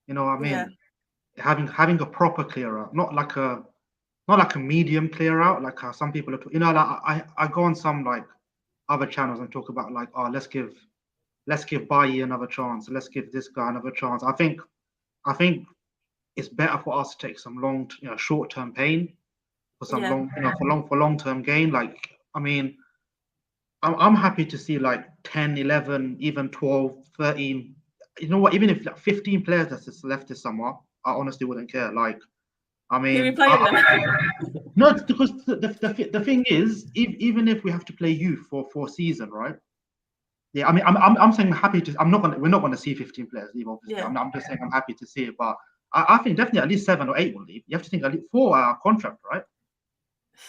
You know what I mean? Yeah. Having a proper clear out, not like a medium clear out, like how some people are. Like I go on some like other channels and talk about like, oh, let's give Bailly another chance. Let's give this guy another chance. I think it's better for us to take some short-term pain for some long-term gain. Like, I mean, I'm happy to see like 10, 11, even 12, 13. You know what? Even if like 15 players that's left this summer, I honestly wouldn't care. Like, I mean, no, because the thing is, even if we have to play youth for a season, right? Yeah, I mean, I'm saying happy to. We're not gonna see 15 players leave. Obviously, Yeah. I'm just saying I'm happy to see it. But I think definitely at least 7 or 8 will leave. You have to think at least 4 are contract, right?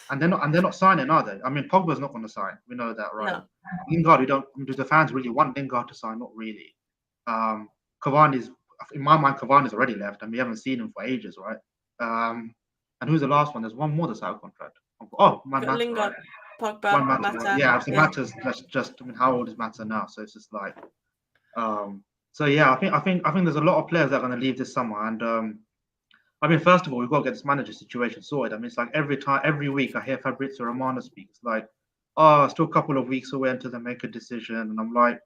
And they're not signing, are they? I mean, Pogba's not going to sign. We know that, right? No. Lingard, do the fans really want Lingard to sign? Not really. Cavani's, in my mind, Cavani's already left, and we haven't seen him for ages, right? And who's the last one? There's one more that's out of contract. Oh, Mata, Lingard, right? Pogba, Mata. Yeah, so Mata's just. I mean, how old is Mata now? So it's just like, so yeah, I think there's a lot of players that are going to leave this summer, and I mean, first of all, we've got to get this manager situation sorted. I mean, it's like every week I hear Fabrizio Romano speak. It's like, oh, still a couple of weeks away until they make a decision, and I'm like,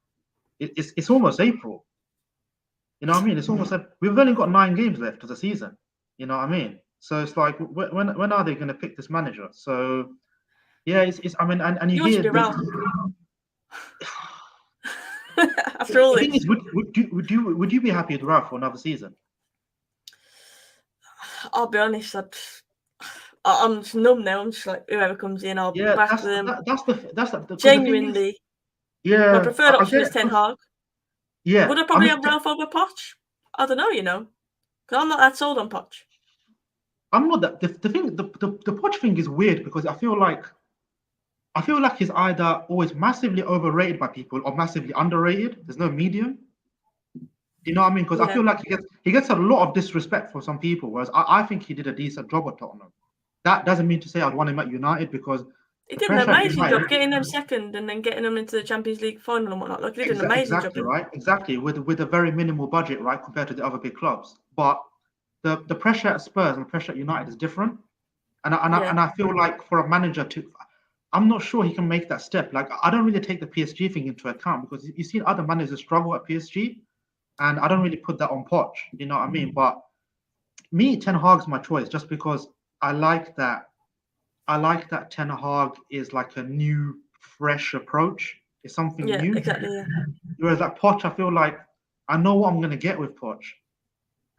it's almost April. You know what I mean? It's almost like we've only got 9 games left of the season. You know what I mean? So it's like, when are they going to pick this manager? So yeah, it's I mean, and you hear. After all the this, thing is, would you be happy with Ralph for another season? I'll be honest, I'm just numb now. I'm just like, whoever comes in, I'll back them. That's the genuinely. Yeah, my preferred option is Ten Hag. Yeah, would I probably have Ralph over Poch? I don't know, because I'm not that sold on Poch. I'm not that. The thing, the Poch thing is weird because I feel like he's either always massively overrated by people or massively underrated. There's no medium. You know what I mean? Because I feel like he gets a lot of disrespect from some people, whereas I think he did a decent job at Tottenham. That doesn't mean to say I'd want him at United because he did an amazing job getting them second and then getting them into the Champions League final and whatnot. Like, he did an amazing job. Exactly, with a very minimal budget, right, compared to the other big clubs. But the pressure at Spurs and the pressure at United is different, and I feel like for a manager to, I'm not sure he can make that step. Like, I don't really take the PSG thing into account because you've seen other managers struggle at PSG. And I don't really put that on Poch, you know what I mean? But me, Ten Hag's my choice just because I like that Ten Hag is like a new, fresh approach. It's something new. Exactly. Yeah. Whereas like Poch, I feel like I know what I'm going to get with Poch.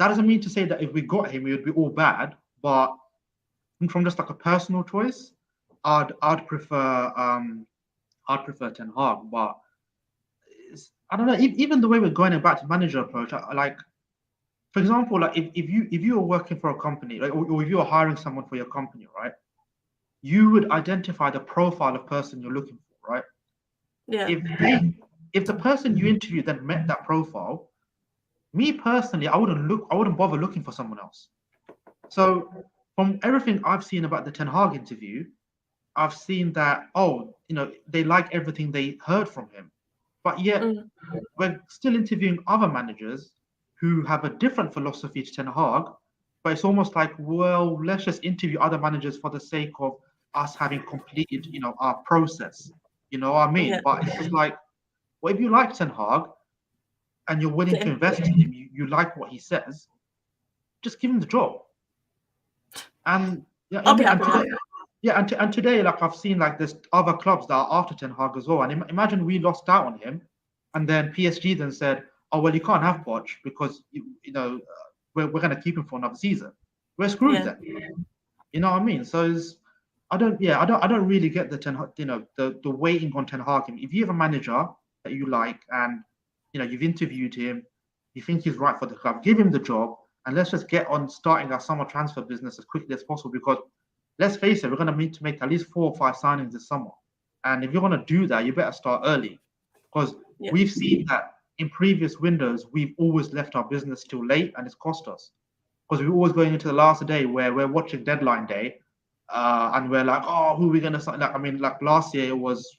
That doesn't mean to say that if we got him, we would be all bad. But from just like a personal choice, I'd prefer Ten Hag. But I don't know. Even the way we're going about the manager approach, like, for example, like if you were working for a company, like, or if you were hiring someone for your company, right, you would identify the profile of person you're looking for, right? Yeah. If the person you interviewed then met that profile, Me personally, I wouldn't bother looking for someone else. So from everything I've seen about the Ten Hag interview, I've seen that, they like everything they heard from him. But yet we're still interviewing other managers who have a different philosophy to Ten Hag. But it's almost like, well, let's just interview other managers for the sake of us having completed, our process. You know what I mean? Yeah. But it's just like, well, if you like Ten Hag and you're willing to Then- invest in him, you like what he says, just give him the job. And yeah, I'll be happy with that. yeah, and today, like I've seen, like there's other clubs that are after Ten Hag as well. And imagine we lost out on him, and then PSG then said, "Oh well, you can't have Poch because we're going to keep him for another season." We're screwed then. You know what I mean? So I don't really get the Ten Hag, the waiting on Ten Hag. If you have a manager that you like and you've interviewed him, you think he's right for the club, give him the job, and let's just get on starting our summer transfer business as quickly as possible. Because let's face it, we're going to need to make at least 4 or 5 signings this summer. And if you're going to do that, you better start early, because we've seen that in previous windows, we've always left our business till late, and it's cost us. Because we're always going into the last day where we're watching deadline day, and we're like, oh, who are we going to sign? Like last year, it was,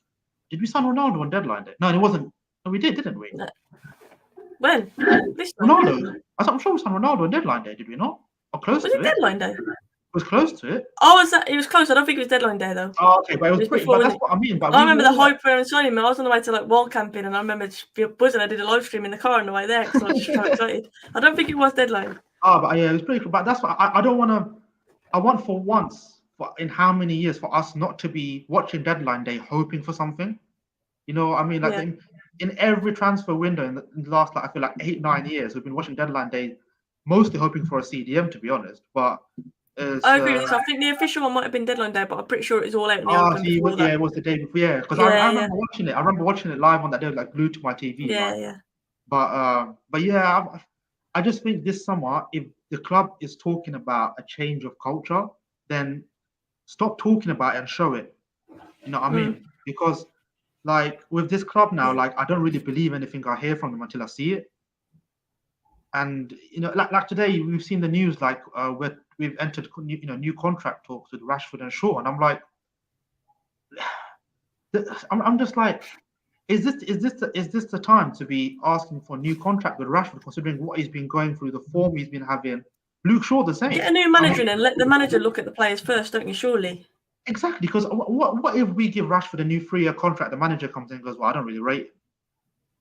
did we sign Ronaldo on deadline day? No, it wasn't. No, we did, didn't we? No. When? This Ronaldo. I'm sure we signed Ronaldo on deadline day, did we not? Or close was to it it? deadline day? It was close to it. Oh, was that? It was close. I don't think it was deadline day though. Oh, okay, but it was pretty. before, But that's wasn't what I mean. But I remember the all that- hype around signing me. I was on the way to like wall camping, and I remember just buzzing. I did a live stream in the car on the way there because I was just so excited. I don't think it was deadline. Oh, but yeah, it was pretty cool. But that's what I don't want to. I want for once, in how many years, for us not to be watching deadline day hoping for something. You know what I mean? Like Yeah. in every transfer window in the last, like, I feel like 8-9 years, we've been watching deadline day, mostly hoping for a CDM, to be honest. But I agree with this. I think the official one might have been deadline day, but I'm pretty sure it was all out in the open see, before that. it was the day before. Yeah, because Yeah, I yeah. remember watching it. I remember watching it live on that day, like glued to my TV. Yeah, like. yeah. But yeah, I just think this summer, if the club is talking about a change of culture, then stop talking about it and show it. You know what I mean? Because like with this club now, like I don't really believe anything I hear from them until I see it. And like today, we've seen the news, like we've entered new contract talks with Rashford and Shaw, and I'm like, I'm just like, is this the time to be asking for a new contract with Rashford, considering what he's been going through, the form he's been having? Luke Shaw the same. Get a new manager in and let the manager look at the players first, don't you? Surely. Exactly, because what if we give Rashford a new 3-year contract? The manager comes in and goes, "Well, I don't really rate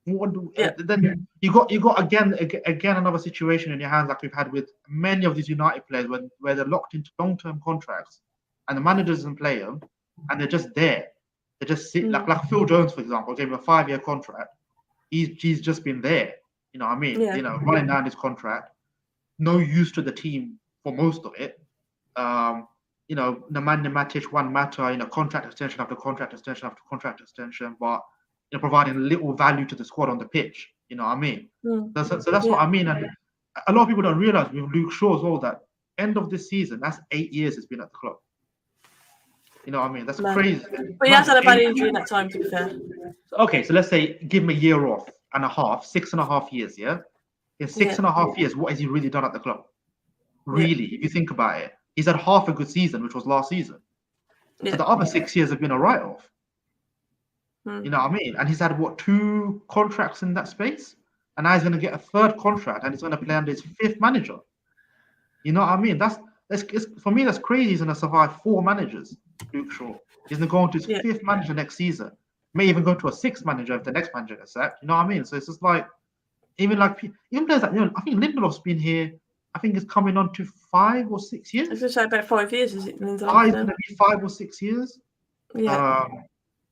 him." Then you got again another situation in your hands, like we've had with many of these United players, where they're locked into long-term contracts, and the manager doesn't play them, and they're just there. They just sit like Phil Jones, for example, gave him a 5-year contract. He's just been there. You know what I mean? Yeah. Running down his contract, no use to the team for most of it. Nemanja Matic, Juan Mata, contract extension after contract extension after contract extension, but providing little value to the squad on the pitch. You know what I mean? So that's what I mean. And a lot of people don't realize with Luke Shaw as well that end of this season, that's 8 years he's been at the club. You know what I mean? That's crazy. But he has had a bad injury in that time, to be fair. Okay, so let's say give him a year off and a half, 6.5 years, yeah? In 6.5 years, what has he really done at the club? Really, if you think about it. He's had half a good season, which was last season. So the other 6 years have been a write-off. You know what I mean? And he's had, 2 contracts in that space? And now he's going to get a 3rd contract, and he's going to play under his 5th manager. You know what I mean? That's for me, that's crazy. He's going to survive 4 managers, Luke Shaw. He's going to go on to his 5th manager next season. May even go to a 6th manager if the next manager gets sacked. You know what I mean? So it's just like, even players like, I think Lindelof's been here, I think it's coming on to 5 or 6 years. I was going to say about 5 years, is it? It's going to be 5 or 6 years. Yeah.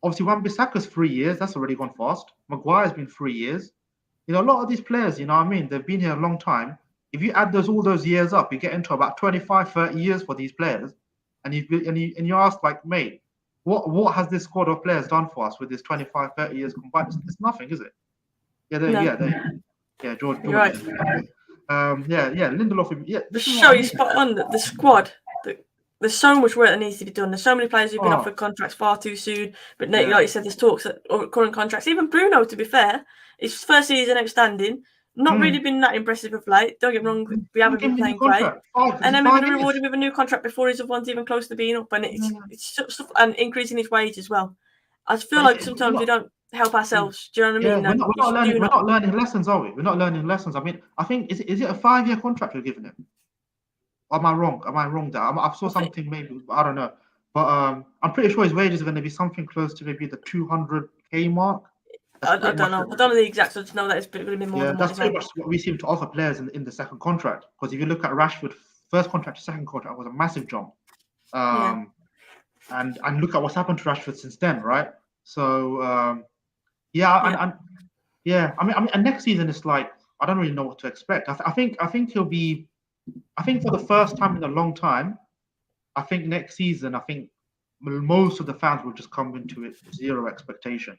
Obviously, Wan-Bissaka's 3 years. That's already gone fast. Maguire's been 3 years. A lot of these players, you know what I mean? They've been here a long time. If you add all those years up, you get into about 25, 30 years for these players. And you ask, like, mate, what has this squad of players done for us with this 25, 30 years combined? It's nothing, is it? George. You're right. Lindelof. The show you spot on the squad. There's so much work that needs to be done. There's so many players who've been offered contracts far too soon. But like you said, there's talks or current contracts. Even Bruno, to be fair, his first season outstanding. Not really been that impressive of late. Don't get me wrong, we haven't been playing great. And then we're going to reward him with a new contract before his other one's even close to being up, and it's stuff and increasing his wage as well. I feel like sometimes we don't help ourselves. Do you know what I mean? We're not learning lessons, are we? We're not learning lessons. I mean, I think is it a 5-year contract you're giving him? Or am I wrong? Am I wrong there? I saw something maybe, I don't know. But I'm pretty sure his wages are going to be something close to maybe the 200k mark. I don't know. I don't know the exact. I just know that it's going to be more than that's pretty much what we seem to offer players in the second contract. Because if you look at Rashford, first contract to second contract was a massive jump. And look at what's happened to Rashford since then, right? So I mean, and next season it's like I don't really know what to expect. I think he'll be. I think for the first time in a long time, I think next season, I think most of the fans will just come into it with zero expectation.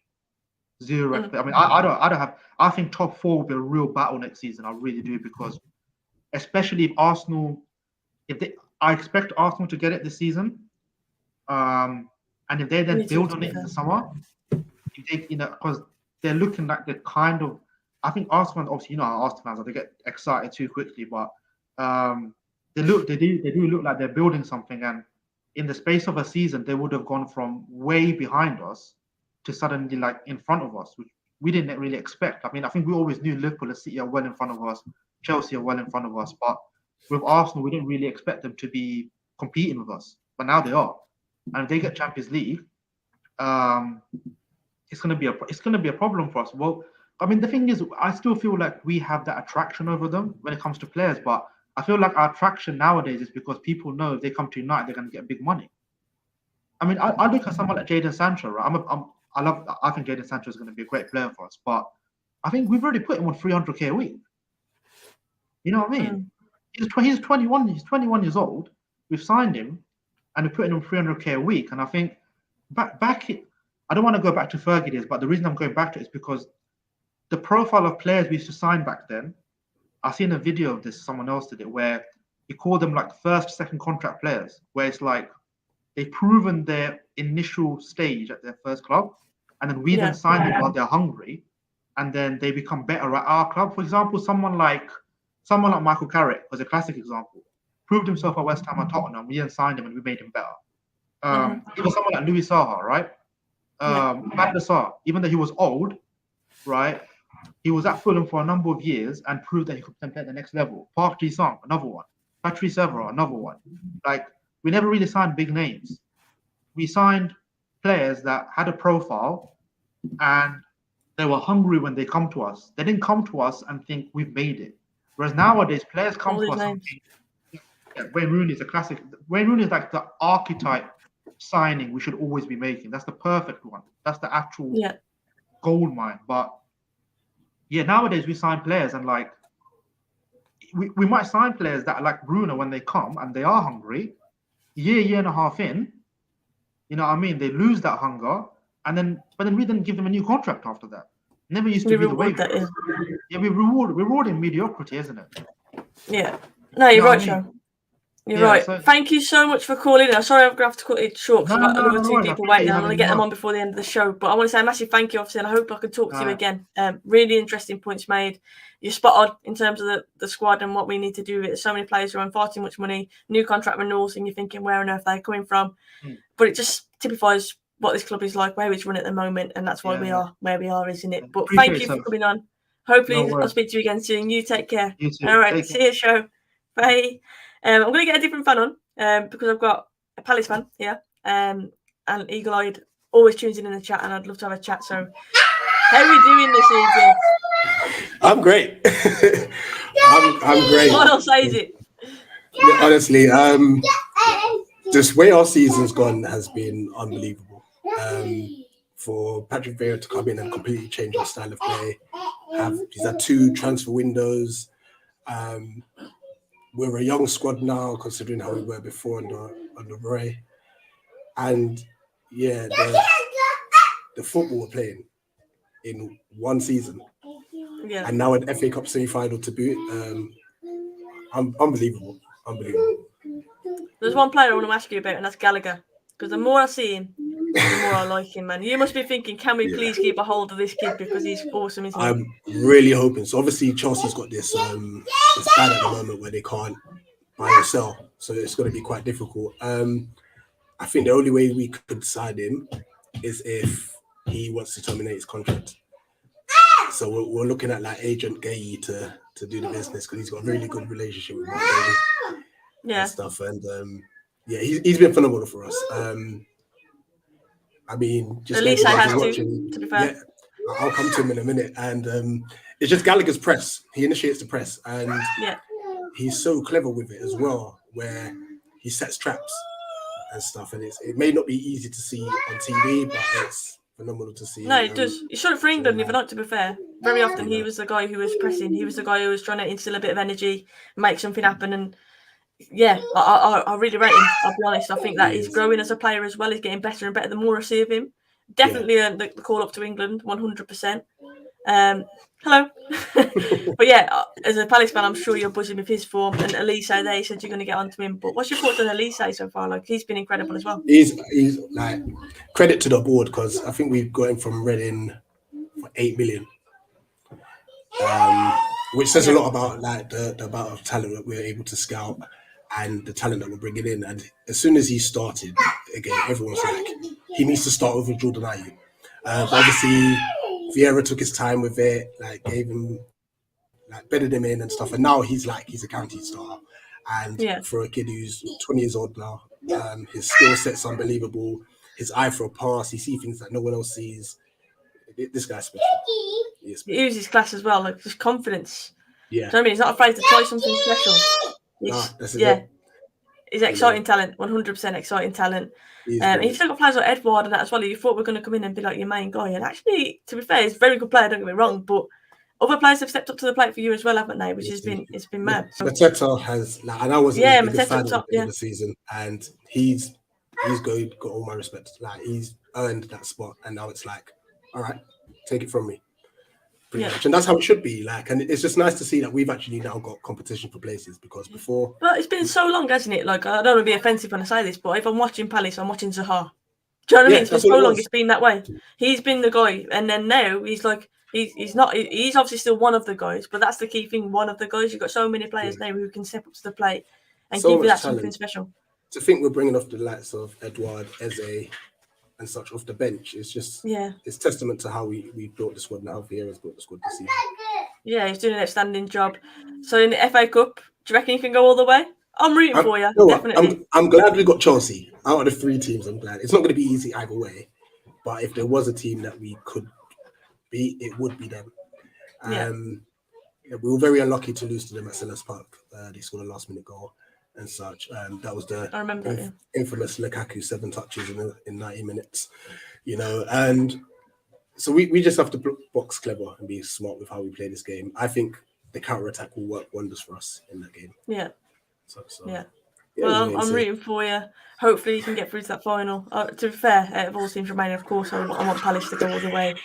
I mean, I don't have. I think top 4 will be a real battle next season. I really do, because especially if Arsenal, I expect Arsenal to get it this season, and if they then build on it in the summer, if they, because they're looking like they're kind of. I think Arsenal, obviously, how Arsenal fans are, they get excited too quickly, but they do look like they're building something, and in the space of a season, they would have gone from way behind us to suddenly like in front of us, which we didn't really expect. I mean, I think we always knew Liverpool and City are well in front of us, Chelsea are well in front of us, but with Arsenal, we didn't really expect them to be competing with us, but now they are. And if they get Champions League, it's going to be a problem for us. Well, I mean, the thing is, I still feel like we have that attraction over them when it comes to players, but I feel like our attraction nowadays is because people know if they come to United, they're going to get big money. I mean, I look at someone like Jadon Sancho, right? I think Jadon Sancho is going to be a great player for us, but I think we've already put him on 300k a week. You know what I mean? He's 21. He's 21 years old. We've signed him, and we're putting him 300k a week. And I think I don't want to go back to Fergie days, but the reason I'm going back to it is because the profile of players we used to sign back then. I seen a video of this. Someone else did it, where he called them like first, second contract players, where it's like they've proven their initial stage at their first club, and then we then sign them while they're hungry, and then they become better at our club. For example, someone like Michael Carrick was a classic example. Proved himself at West Ham and Tottenham. We then signed him and we made him better. Even someone like Louis Saha, right? Van der Sar, even though he was old, right? He was at Fulham for a number of years and proved that he could play at the next level. Park Ji-sung, another one. Patrice Evra, another one. Like, we never really signed big names. We signed players that had a profile and they were hungry when they come to us. They didn't come to us and think we've made it. Whereas nowadays, players come to us and think, Wayne Rooney is a classic. Wayne Rooney is like the archetype signing we should always be making. That's the perfect one. That's the actual gold mine. But nowadays we sign players and like we might sign players that are like Bruno when they come and they are hungry. Year and a half in, you know what I mean? They lose that hunger, but then we then give them a new contract after that. Never used to be the way. We rewarding mediocrity, isn't it? Yeah. No, you're right, Sean. You're right. So, thank you so much for calling. I'm sorry I'm going to have to cut it short because I've got another 2 people waiting. I'm going to get them on before the end of the show. But I want to say a massive thank you, obviously, and I hope I can talk to you again. Really interesting points made. You're spot on in terms of the squad and what we need to do. There's so many players who are on far too much money, new contract renewals, and you're thinking, where on earth are they coming from? But it just typifies what this club is like, where it's run at the moment, and that's why we are where we are, isn't it? But thank you for coming on. Hopefully, I'll speak to you again soon. You take care. You too. All right, see you, show. Bye. I'm going to get a different fan on because I've got a Palace fan here, and Eagle Eyed always tunes in the chat, and I'd love to have a chat. So, how are we doing this evening? I'm great. I'm great. What else says it? Yeah, honestly, this way our season's gone has been unbelievable. For Patrick Vieira to come in and completely change our style of play, he's had 2 transfer windows. We're a young squad now, considering how we were before under Roy. And the football we're playing in one season, and now an FA Cup semi-final to boot, unbelievable. There's one player I want to ask you about, and that's Gallagher. Because the more I see him, the more I like him, man. You must be thinking, can we please keep a hold of this kid because he's awesome, isn't he? I'm really hoping. So obviously Chelsea's got this it's bad at the moment where they can't buy or sell, so it's going to be quite difficult. I think the only way we could sign him is if he wants to terminate his contract. So we're looking at like Agent Gay to do the business because he's got a really good relationship with Mark Daly and stuff. And he's been phenomenal for us. I mean, just at least I have watching, to be fair. Yeah, I'll come to him in a minute. And it's just Gallagher's press. He initiates the press, and he's so clever with it as well, where he sets traps and stuff. And it may not be easy to see on TV, but it's phenomenal to see. No, it does. You should have for England, if not, to be fair. Very often he was the guy who was pressing. He was the guy who was trying to instill a bit of energy, make something happen. And yeah, I really rate him. I'll be honest. I think that he's growing as a player as well. He's getting better and better the more I see of him. Definitely the call up to England, 100%. Hello. But yeah, as a Palace fan, I'm sure you're buzzing with his form. And Elise, they said you're going to get onto him. But what's your thoughts on Elise so far? Like, he's been incredible as well. He's like, credit to the board, because I think we've got him from Reading for 8 million. Which says a lot about like the amount of talent that we're able to scout and the talent that we're bringing in. And as soon as he started, again, everyone's like, he needs to start over Jordan Ayew. But obviously, Vieira took his time with it, like gave him, like bedded him in and stuff. And now he's a county star. And for a kid who's 20 years old now, his skill set's unbelievable. His eye for a pass, he sees things that no one else sees. This guy's special. He uses class as well, like just confidence. Yeah. Do you know what I mean? He's not afraid to try something special. He's exciting talent, 100% exciting talent. He's still got players like Edward and that as well. You thought we were going to come in and be like your main guy. And actually, to be fair, he's a very good player, don't get me wrong. But other players have stepped up to the plate for you as well, haven't they? Which has been mad. So. Mateta has, like, and I wasn't a big fan of the season, and he's got all my respect. Like, he's earned that spot, and now it's like, all right, take it from me. Pretty much. And that's how it should be. Like, and it's just nice to see that we've actually now got competition for places, because before. But it's been so long, hasn't it? Like, I don't want to be offensive when I say this, but if I'm watching Palace, I'm watching Zaha. Do you know what I mean? It's been so long. It's been that way. He's been the guy, and then now he's like, he's not. He's obviously still one of the guys, but that's the key thing. One of the guys. You've got so many players now who can step up to the plate and give you that something special. To think we're bringing off the likes of Edouard, Eze, and such off the bench, it's just it's testament to how we built the squad and how Vieira's built the squad this season. Yeah, he's doing an outstanding job. So in the FA Cup, do you reckon you can go all the way? I'm rooting for you. Definitely. I'm glad we got Chelsea. Out of the 3 teams, I'm glad. It's not going to be easy either way, but if there was a team that we could beat, it would be them. We were very unlucky to lose to them at Selhurst Park. They scored a last-minute goal and such. That was the infamous Lukaku 7 touches in 90 minutes, and so we just have to box clever and be smart with how we play this game. I think the counter-attack will work wonders for us in that game. Yeah. Well, I'm rooting for you. Hopefully you can get through to that final. To be fair, out of all teams remaining, of course, I want Palace to go all the way.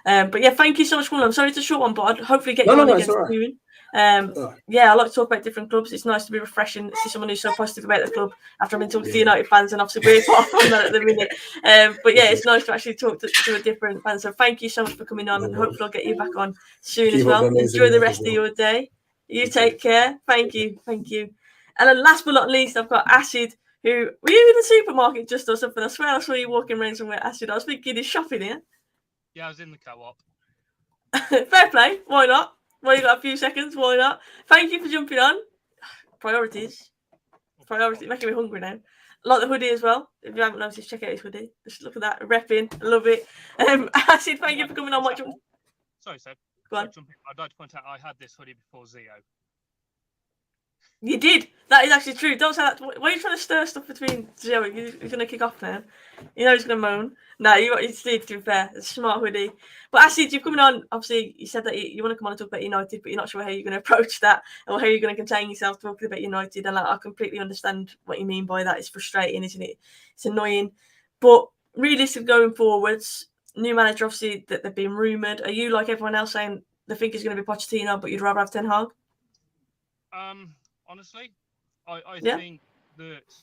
But yeah, thank you so much, Will. I'm sorry it's a short one, but I'd hopefully get you on again soon. I like to talk about different clubs. It's nice to be refreshing to see someone who's so positive about the club after I've been talking to United fans, and obviously we're far from that at the minute. But yeah, it's nice to actually talk to a different fan. So thank you so much for coming on, and hopefully I'll get you back on soon as well. Enjoy the rest of your day. You take care. Thank you. And then last but not least, I've got Acid, who were you in the supermarket just or something? I swear I saw you walking around somewhere, Acid. I was thinking he's shopping here. Yeah, I was in the co-op. Fair play. Why not? Well, you got a few seconds. Why not? Thank you for jumping on. Priorities, making me hungry now. Like the hoodie as well. If you haven't noticed, check out his hoodie. Just look at that, repping. I love it. Acid, thank you for coming on. Sorry, Seb. Go on. I'd like to point out I had this hoodie before Zio. You did. That is actually true. Don't say that. Why are you trying to stir stuff between Zio? You're going to kick off now. You know he's going to moan. No, you did, to be fair. It's a smart hoodie. But Acid, you're coming on. Obviously, you said that you want to come on and talk about United, but you're not sure how you're going to approach that or how you're going to contain yourself talking about United. And I completely understand what you mean by that. It's frustrating, isn't it? It's annoying. But realistically, going forwards, new manager, obviously, that they've been rumoured. Are you like everyone else saying they think it's going to be Pochettino, but you'd rather have Ten Hag? Honestly, I think that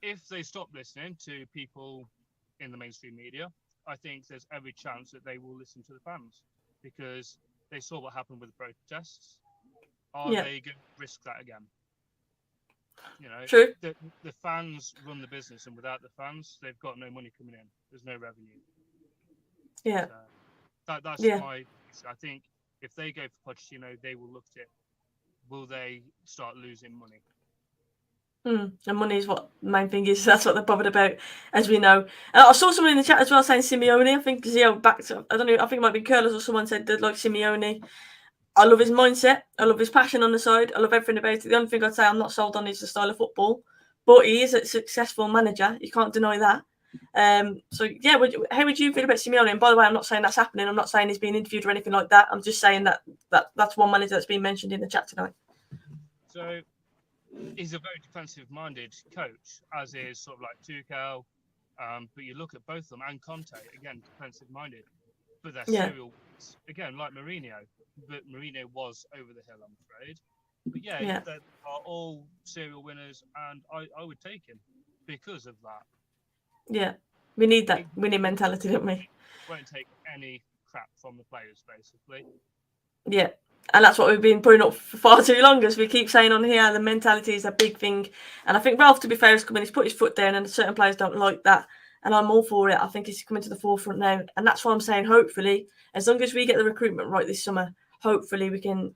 if they stop listening to people in the mainstream media, I think there's every chance that they will listen to the fans because they saw what happened with the protests. Are they going to risk that again? You know, True. The fans run the business, and without the fans, they've got no money coming in. There's no revenue. Yeah. So that's Yeah. my. I think if they go for Pochettino, they will look at it. Will they start losing money? And money is what the main thing is. That's what they're bothered about, as we know. I saw someone in the chat as well saying Simeone. I think Zio backed up. I don't know. I think it might be Curlers or someone said that like Simeone. I love his mindset. I love his passion on the side. I love everything about it. The only thing I'd say I'm not sold on is the style of football, but he is a successful manager. You can't deny that. So yeah, how would you feel about Simeone? And by the way, I'm not saying that's happening. I'm not saying he's being interviewed or anything like that. I'm just saying that's one manager that's been mentioned in the chat tonight. So he's a very defensive-minded coach, as is sort of like Tuchel. But you look at both of them and Conte, again, defensive-minded. But they're serial wins. Again, like Mourinho. But Mourinho was over the hill, I'm afraid. But yeah, they are all serial winners, and I would take him because of that. Yeah, we need that winning mentality, don't we? Won't take any crap from the players, basically. Yeah. And that's what we've been putting up for far too long, as we keep saying on here. The mentality is a big thing. And I think Ralph, to be fair, has come in, he's put his foot down, and certain players don't like that. And I'm all for it. I think he's coming to the forefront now. And that's why I'm saying, hopefully, as long as we get the recruitment right this summer, hopefully we can,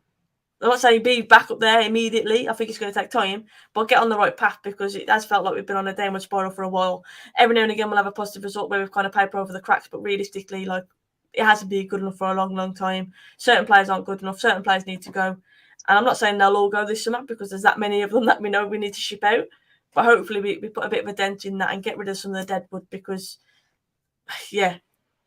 I'm not saying be back up there immediately. I think it's going to take time, but get on the right path, because it has felt like we've been on a downward spiral for a while. Every now and again, we'll have a positive result where we've kind of paper over the cracks, but realistically, like, it hasn't been good enough for a long, long time. Certain players aren't good enough. Certain players need to go. And I'm not saying they'll all go this summer, because there's that many of them that we know we need to ship out. But hopefully we put a bit of a dent in that and get rid of some of the deadwood, because, yeah,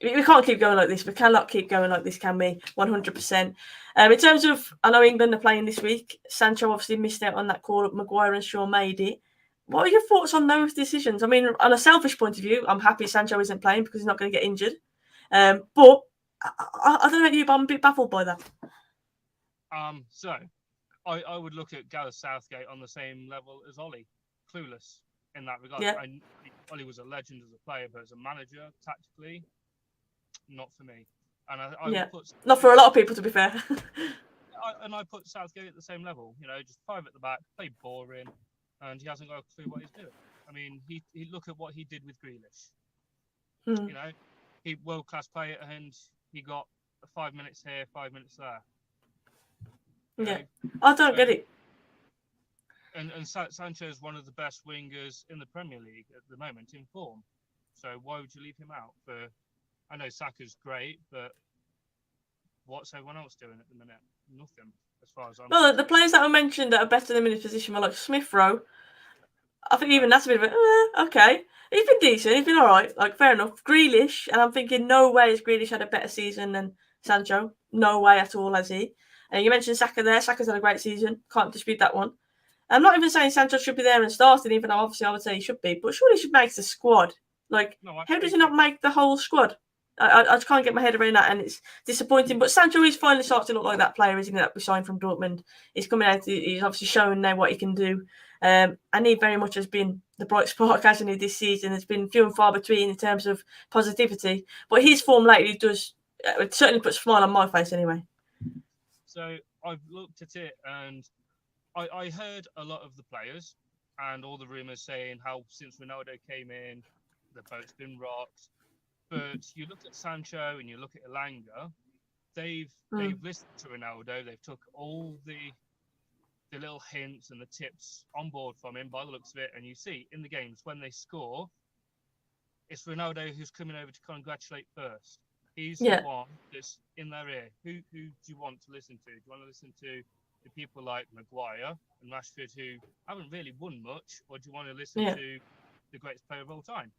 we can't keep going like this. We cannot keep going like this, can we? 100%. In terms of, I know England are playing this week. Sancho obviously missed out on that call up. Maguire and Shaw made it. What are your thoughts on those decisions? I mean, on a selfish point of view, I'm happy Sancho isn't playing because he's not going to get injured. But I don't know about you, but I'm a bit baffled by that. So I would look at Gareth Southgate on the same level as Ollie, clueless in that regard. Yeah. Ollie was a legend as a player, but as a manager, tactically, not for me. And I would put not for a lot of people, to be fair. I put Southgate at the same level. You know, just 5 at the back, play boring, and he hasn't got a clue what he's doing. I mean, he look at what he did with Grealish. You know, he world-class player, and he got 5 minutes here, 5 minutes there. Yeah, I don't get it. And Sancho is one of the best wingers in the Premier League at the moment in form. So why would you leave him out? I know Saka's great, but what's everyone else doing at the minute? Nothing, as far as I'm concerned. The players that I mentioned that are better than him in his position were like Smith Rowe. I think even that's a bit of okay. He's been decent. He's been all right. Like, fair enough. Grealish, and I'm thinking, no way has Grealish had a better season than Sancho. No way at all, has he? You mentioned Saka there. Saka's had a great season. Can't dispute that one. I'm not even saying Sancho should be there and starting, even though obviously I would say he should be. But surely he should make the squad. Like, how does he not make the whole squad? I just can't get my head around that, and it's disappointing. But Sancho is finally starting to look like that player, isn't he, that we signed from Dortmund? He's coming out. He's obviously showing now what he can do. And he very much has been the bright spark, hasn't he, this season? It's been few and far between in terms of positivity. But his form lately does certainly put a smile on my face anyway. So I've looked at it, and I heard a lot of the players and all the rumours saying how since Ronaldo came in, the boat's been rocked. But you look at Sancho and you look at Elanga, they've listened to Ronaldo. They've took all the little hints and the tips on board from him by the looks of it. And you see in the games when they score, it's Ronaldo who's coming over to congratulate first. He's the one that's in their ear. Who do you want to listen to? Do you want to listen to the people like Maguire and Rashford who haven't really won much, or do you want to listen to the greatest player of all time?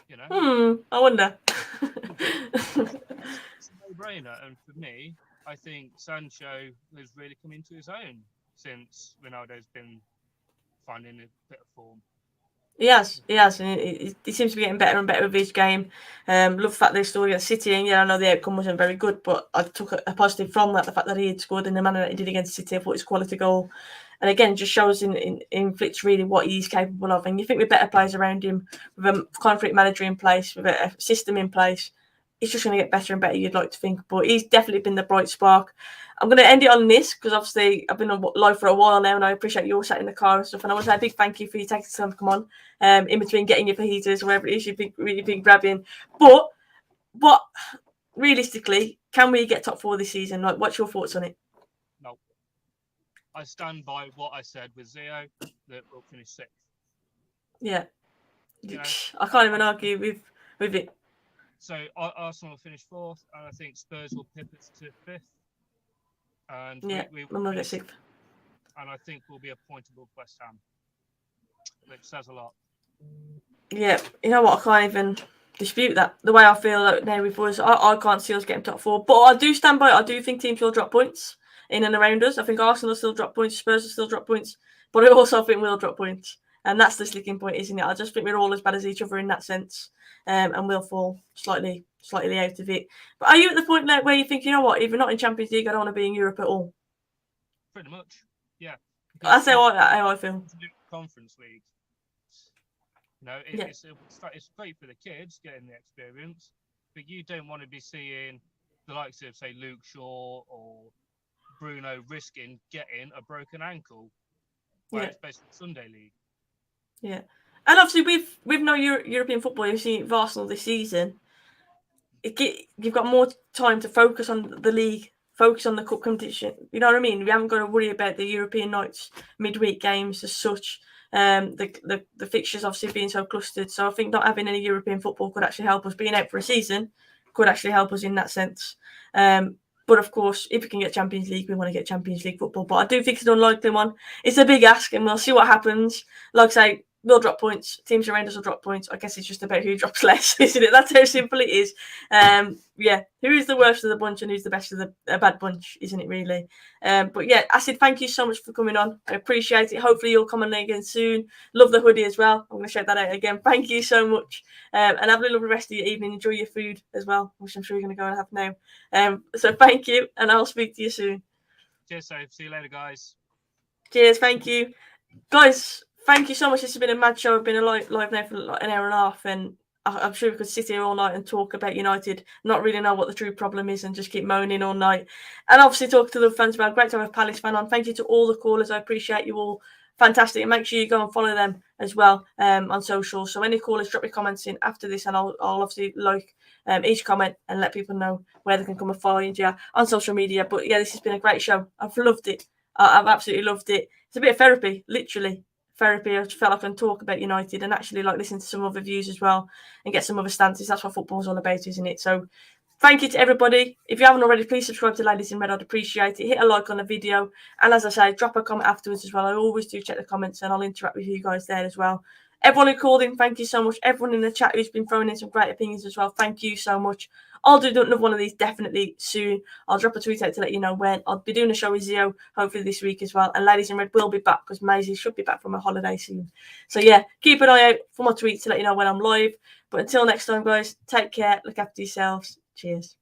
You know, I wonder. It's a no-brainer, and for me, I think Sancho has really come into his own since Ronaldo's been finding a bit of form. He has, and he seems to be getting better and better with his game. Love the fact that he scored against City, and I know the outcome wasn't very good, but I took a positive from that. The fact that he had scored in the manner that he did against City, I thought it was a quality goal. And again, just shows in Flick's really what he's capable of. And you think with better players around him, with a concrete manager in place, with a system in place, it's just going to get better and better, you'd like to think. But he's definitely been the bright spark. I'm going to end it on this because obviously I've been on live for a while now, and I appreciate you all sat in the car and stuff. And I want to say a big thank you for you taking the time to come on, in between getting your fajitas or whatever it is you've been really been grabbing. But what realistically, can we get top 4 this season? Like, what's your thoughts on it? No. I stand by what I said with Zio, that we'll finish 6th. Yeah. You know, I can't even argue with it. So Arsenal will finish 4th, and I think Spurs will pip us to 5th. And yeah, we will get 6th. And I think we'll be a point above West Ham, which says a lot. Yeah, you know what? I can't even dispute that. The way I feel like now with us, I can't see us getting top 4. But I do stand by it. I do think teams will drop points in and around us. I think Arsenal will still drop points, Spurs will still drop points. But I also think we'll drop points. And that's the sticking point, isn't it? I just think we're all as bad as each other in that sense. And we'll fall slightly out of it. But are you at the point now where you think, you know what, if we're not in Champions League, I don't want to be in Europe at all? Pretty much, yeah. That's how I feel. Conference League. You know, it's great for the kids getting the experience, but you don't want to be seeing the likes of, say, Luke Shaw or Bruno risking getting a broken ankle, where it's basically Sunday League. Yeah. And obviously, with no European football, you've seen Arsenal this season. You've got more time to focus on the league, focus on the cup competition. You know what I mean? We haven't got to worry about the European nights, midweek games as such. The fixtures obviously being so clustered. So I think not having any European football could actually help us. Being out for a season could actually help us in that sense. But of course, if we can get Champions League, we want to get Champions League football. But I do think it's an unlikely one. It's a big ask, and we'll see what happens. Like I say, we'll drop points. Teams around us will drop points. I guess it's just about who drops less, isn't it? That's how simple it is. Who is the worst of the bunch and who's the best of the bad bunch, isn't it, really? But yeah, Acid, thank you so much for coming on. I appreciate it. Hopefully you'll come on again soon. Love the hoodie as well. I'm going to shout that out again. Thank you so much. And have a lovely rest of your evening. Enjoy your food as well, which I'm sure you're going to go and have now. So thank you, and I'll speak to you soon. Cheers, Dave. See you later, guys. Cheers. Thank you. Guys, thank you so much. This has been a mad show. I've been live now for like an hour and a half, and I'm sure we could sit here all night and talk about United, not really know what the true problem is, and just keep moaning all night. And obviously talk to the fans about. Great to have a Palace fan on. Thank you to all the callers. I appreciate you all. Fantastic. And make sure you go and follow them as well on social. So any callers, drop your comments in after this, and I'll obviously like each comment and let people know where they can come and find you on social media. But yeah, this has been a great show. I've loved it. I've absolutely loved it. It's a bit of therapy, literally. Therapy. I just felt like I can talk about United and actually like listen to some other views as well and get some other stances. That's what football's all about, isn't it? So thank you to everybody. If you haven't already, please subscribe to Ladies in Red. I'd appreciate it. Hit a like on the video, and as I say, drop a comment afterwards as well. I always do check the comments, and I'll interact with you guys there as well. Everyone who called in, thank you so much. Everyone in the chat who's been throwing in some great opinions as well, thank you so much. I'll do another one of these definitely soon. I'll drop a tweet out to let you know when. I'll be doing a show with Zio hopefully this week as well. And Ladies in Red will be back because Maisie should be back from a holiday soon. So yeah, keep an eye out for my tweets to let you know when I'm live. But until next time, guys, take care. Look after yourselves. Cheers.